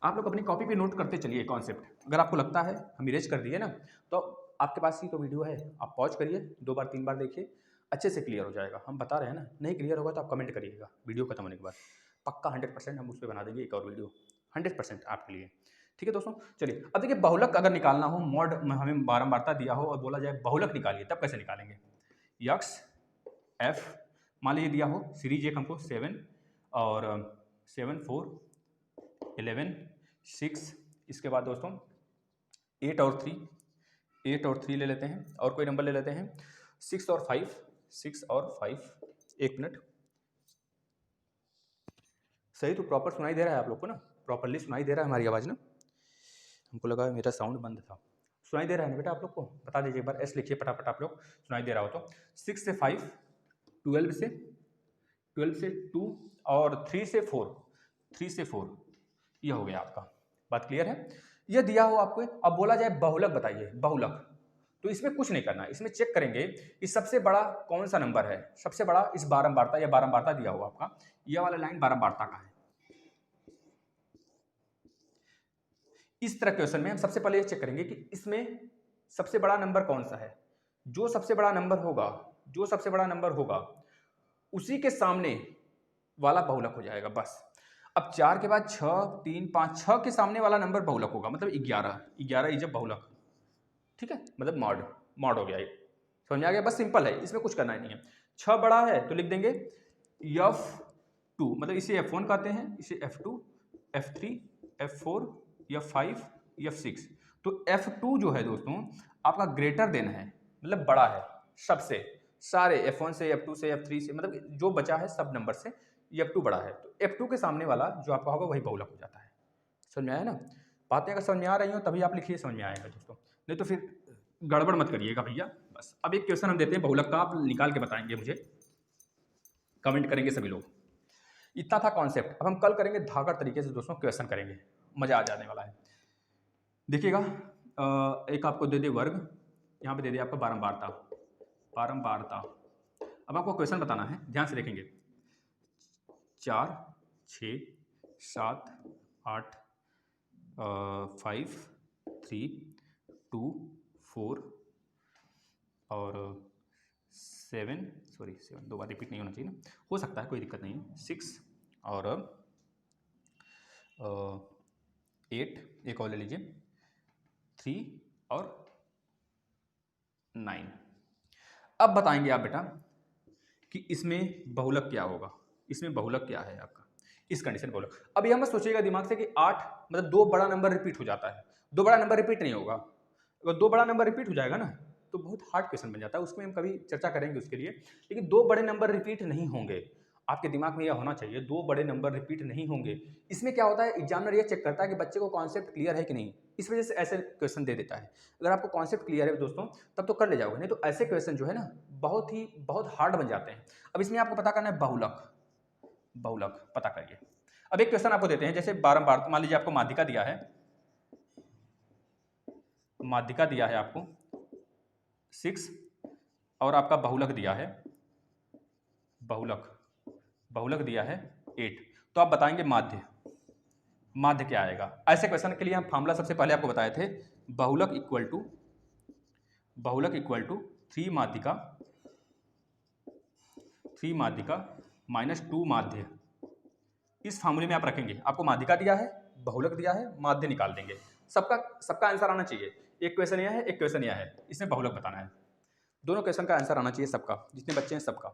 आप लोग अपनी कॉपी पे नोट करते चलिए कॉन्सेप्ट, अगर आपको लगता है हम इरेज कर दिए ना, तो आपके पास ही तो वीडियो है, आप पॉज करिए, 2 बार 3 बार देखिए, अच्छे से क्लियर हो जाएगा। हम बता रहे हैं ना, नहीं क्लियर होगा तो आप कमेंट करिएगा वीडियो खत्म होने के बाद, पक्का 100% हम उस पर बना देंगे एक और वीडियो, 100% आपके लिए, ठीक है दोस्तों। चलिए अब देखिए, बहुलक अगर निकालना हो, मॉड हमें बारंबारता दिया हो और बोला जाए बहुलक निकालिए, तब कैसे निकालेंगे, यक्स एफ मान लीजिए दिया हो, सीरीज एक हमको 7 और 7 4 11 6, इसके बाद दोस्तों 8 और 3 ले लेते हैं, और कोई नंबर ले लेते हैं 6 और 5, एक मिनट, सही तो प्रॉपर सुनाई दे रहा है आप लोग को ना, प्रॉपरली सुनाई दे रहा है हमारी आवाज़ ना, हमको लगा मेरा साउंड बंद था, सुनाई दे रहा है ना बेटा आप लोग को, बता दीजिए एक बार, एस लिखिए फटाफट आप लोग, सुनाई दे रहा हो तो। 6 से 5, 12 से 2 और 3 से 4, यह हो गया आपका, बात क्लियर है। यह दिया हो आपको, अब बोला जाए बहुलक बताइए, बहुलक, तो इसमें कुछ नहीं करना, इसमें चेक करेंगे कि सबसे बड़ा कौन सा नंबर है, सबसे बड़ा इस बारंबारता या बारंबारता दिया हुआ आपका, यह वाला लाइन बारंबारता का है। इस तरह क्वेश्चन में हम सबसे पहले ये चेक करेंगे कि इसमें सबसे बड़ा नंबर कौन सा है। जो सबसे बड़ा नंबर होगा, जो सबसे बड़ा नंबर होगा उसी के सामने वाला बहुलक हो जाएगा बस। अब 4 के बाद 6, 3, 5, 6 के सामने वाला नंबर बहुलक होगा, मतलब 11, 11 इज बहुलक, ठीक है, मतलब मॉड, मॉड हो गया ये, समझ में आ गया, बस सिंपल है, इसमें कुछ करना ही नहीं है। 6 बड़ा है तो लिख देंगे F2, मतलब इसे F1 कहते हैं, इसे F2, F3, F4, F5, F6। तो F2 जो है दोस्तों आपका ग्रेटर देन है, मतलब बड़ा है सबसे, सारे F1 से, F2 से, F3 से, मतलब जो बचा है सब नंबर से F2 बड़ा है, तो F2 के सामने वाला जो आपका होगा वही बहुलक हो जाता है। समझ में आया ना? बातें अगर समझ में आ रही हो तभी आप लिखिए, समझ में आएगा दोस्तों, नहीं तो फिर गड़बड़ मत करिएगा भैया। बस अब एक क्वेश्चन हम देते हैं बहुलक का, आप निकाल के बताएंगे मुझे, कमेंट करेंगे सभी लोग। इतना था कॉन्सेप्ट। अब हम कल करेंगे धाकड़ तरीके से दोस्तों, क्वेश्चन करेंगे, मजा आ जाने वाला है। देखिएगा, एक आपको दे दे वर्ग, यहाँ पे दे दे आपका बारंबारता, बारंबारता। अब आपको क्वेश्चन बताना है, ध्यान से देखेंगे। 4, 6, 7, 8, 5, 3, 2, 4 और 7, सॉरी 7 दो बार रिपीट नहीं होना चाहिए ना, हो सकता है, कोई दिक्कत नहीं है, 6 और 8, एक और ले लीजिए, 3 और 9। अब बताएंगे आप बेटा कि इसमें बहुलक क्या होगा, इसमें बहुलक क्या है आपका, इस कंडीशन बहुलक। अब यह मत सोचिएगा दिमाग से कि 8 मतलब 2 बड़ा नंबर रिपीट हो जाता है, 2 बड़ा नंबर रिपीट नहीं होगा। अगर 2 बड़ा नंबर रिपीट हो जाएगा ना तो बहुत हार्ड क्वेश्चन बन जाता है, उसमें हम कभी चर्चा करेंगे उसके लिए, लेकिन 2 बड़े नंबर रिपीट नहीं होंगे। आपके दिमाग में यह होना चाहिए 2 बड़े नंबर रिपीट नहीं होंगे। इसमें क्या होता है, एग्जामिनर ये चेक करता है कि बच्चे को कॉन्सेप्ट क्लियर है कि नहीं, इस वजह से ऐसे क्वेश्चन दे देता है। अगर आपको कॉन्सेप्ट क्लियर है दोस्तों तब तो कर ले जाओगे, नहीं तो ऐसे क्वेश्चन जो है ना बहुत हार्ड बन जाते हैं। अब इसमें आपको पता करना है बहुलक, बहुलक पता करिए। अब एक क्वेश्चन आपको देते हैं, जैसे बारंबार, मान लीजिए आपको माध्यिका दिया है, माध्यिका दिया है आपको 6 और आपका बहुलक दिया है, बहुलक, बहुलक दिया है 8, तो आप बताएंगे माध्य, माध्य क्या आएगा। ऐसे क्वेश्चन के लिए हम फॉर्मूला सबसे पहले आपको बताए थे, बहुलक इक्वल टू, बहुलक इक्वल टू 3 माध्यिका, 3 माध्यिका माइनस 2 माध्य। इस फार्मूले में आप रखेंगे, आपको माध्यिका दिया है, बहुलक दिया है, माध्य निकाल देंगे। सबका आंसर आना चाहिए, एक क्वेश्चन यह है, एक क्वेश्चन यह है, इसमें बहुलक बताना है। दोनों क्वेश्चन का आंसर आना चाहिए सबका, जितने बच्चे हैं सबका,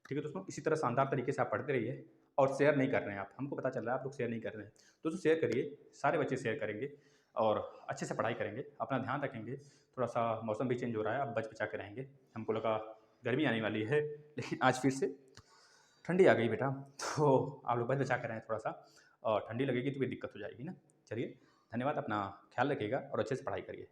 ठीक है दोस्तों। इसी तरह शानदार तरीके से आप पढ़ते रहिए, और शेयर नहीं कर रहे हैं आप, हमको पता चल रहा है आप लोग शेयर नहीं कर रहे हैं, दोस्तों शेयर करिए, सारे बच्चे शेयर करेंगे और अच्छे से पढ़ाई करेंगे, अपना ध्यान रखेंगे। थोड़ा सा मौसम भी चेंज हो रहा है, आप बच बचा के रहेंगे, हमको लगा गर्मी आने वाली है, लेकिन आज फिर से ठंडी आ गई बेटा, तो आप लोग बच बचा के रहें थोड़ा सा, और ठंडी लगेगी तो कोई दिक्कत हो जाएगी ना। चलिए, धन्यवाद, अपना ख्याल रखिएगा और अच्छे से पढ़ाई करिए।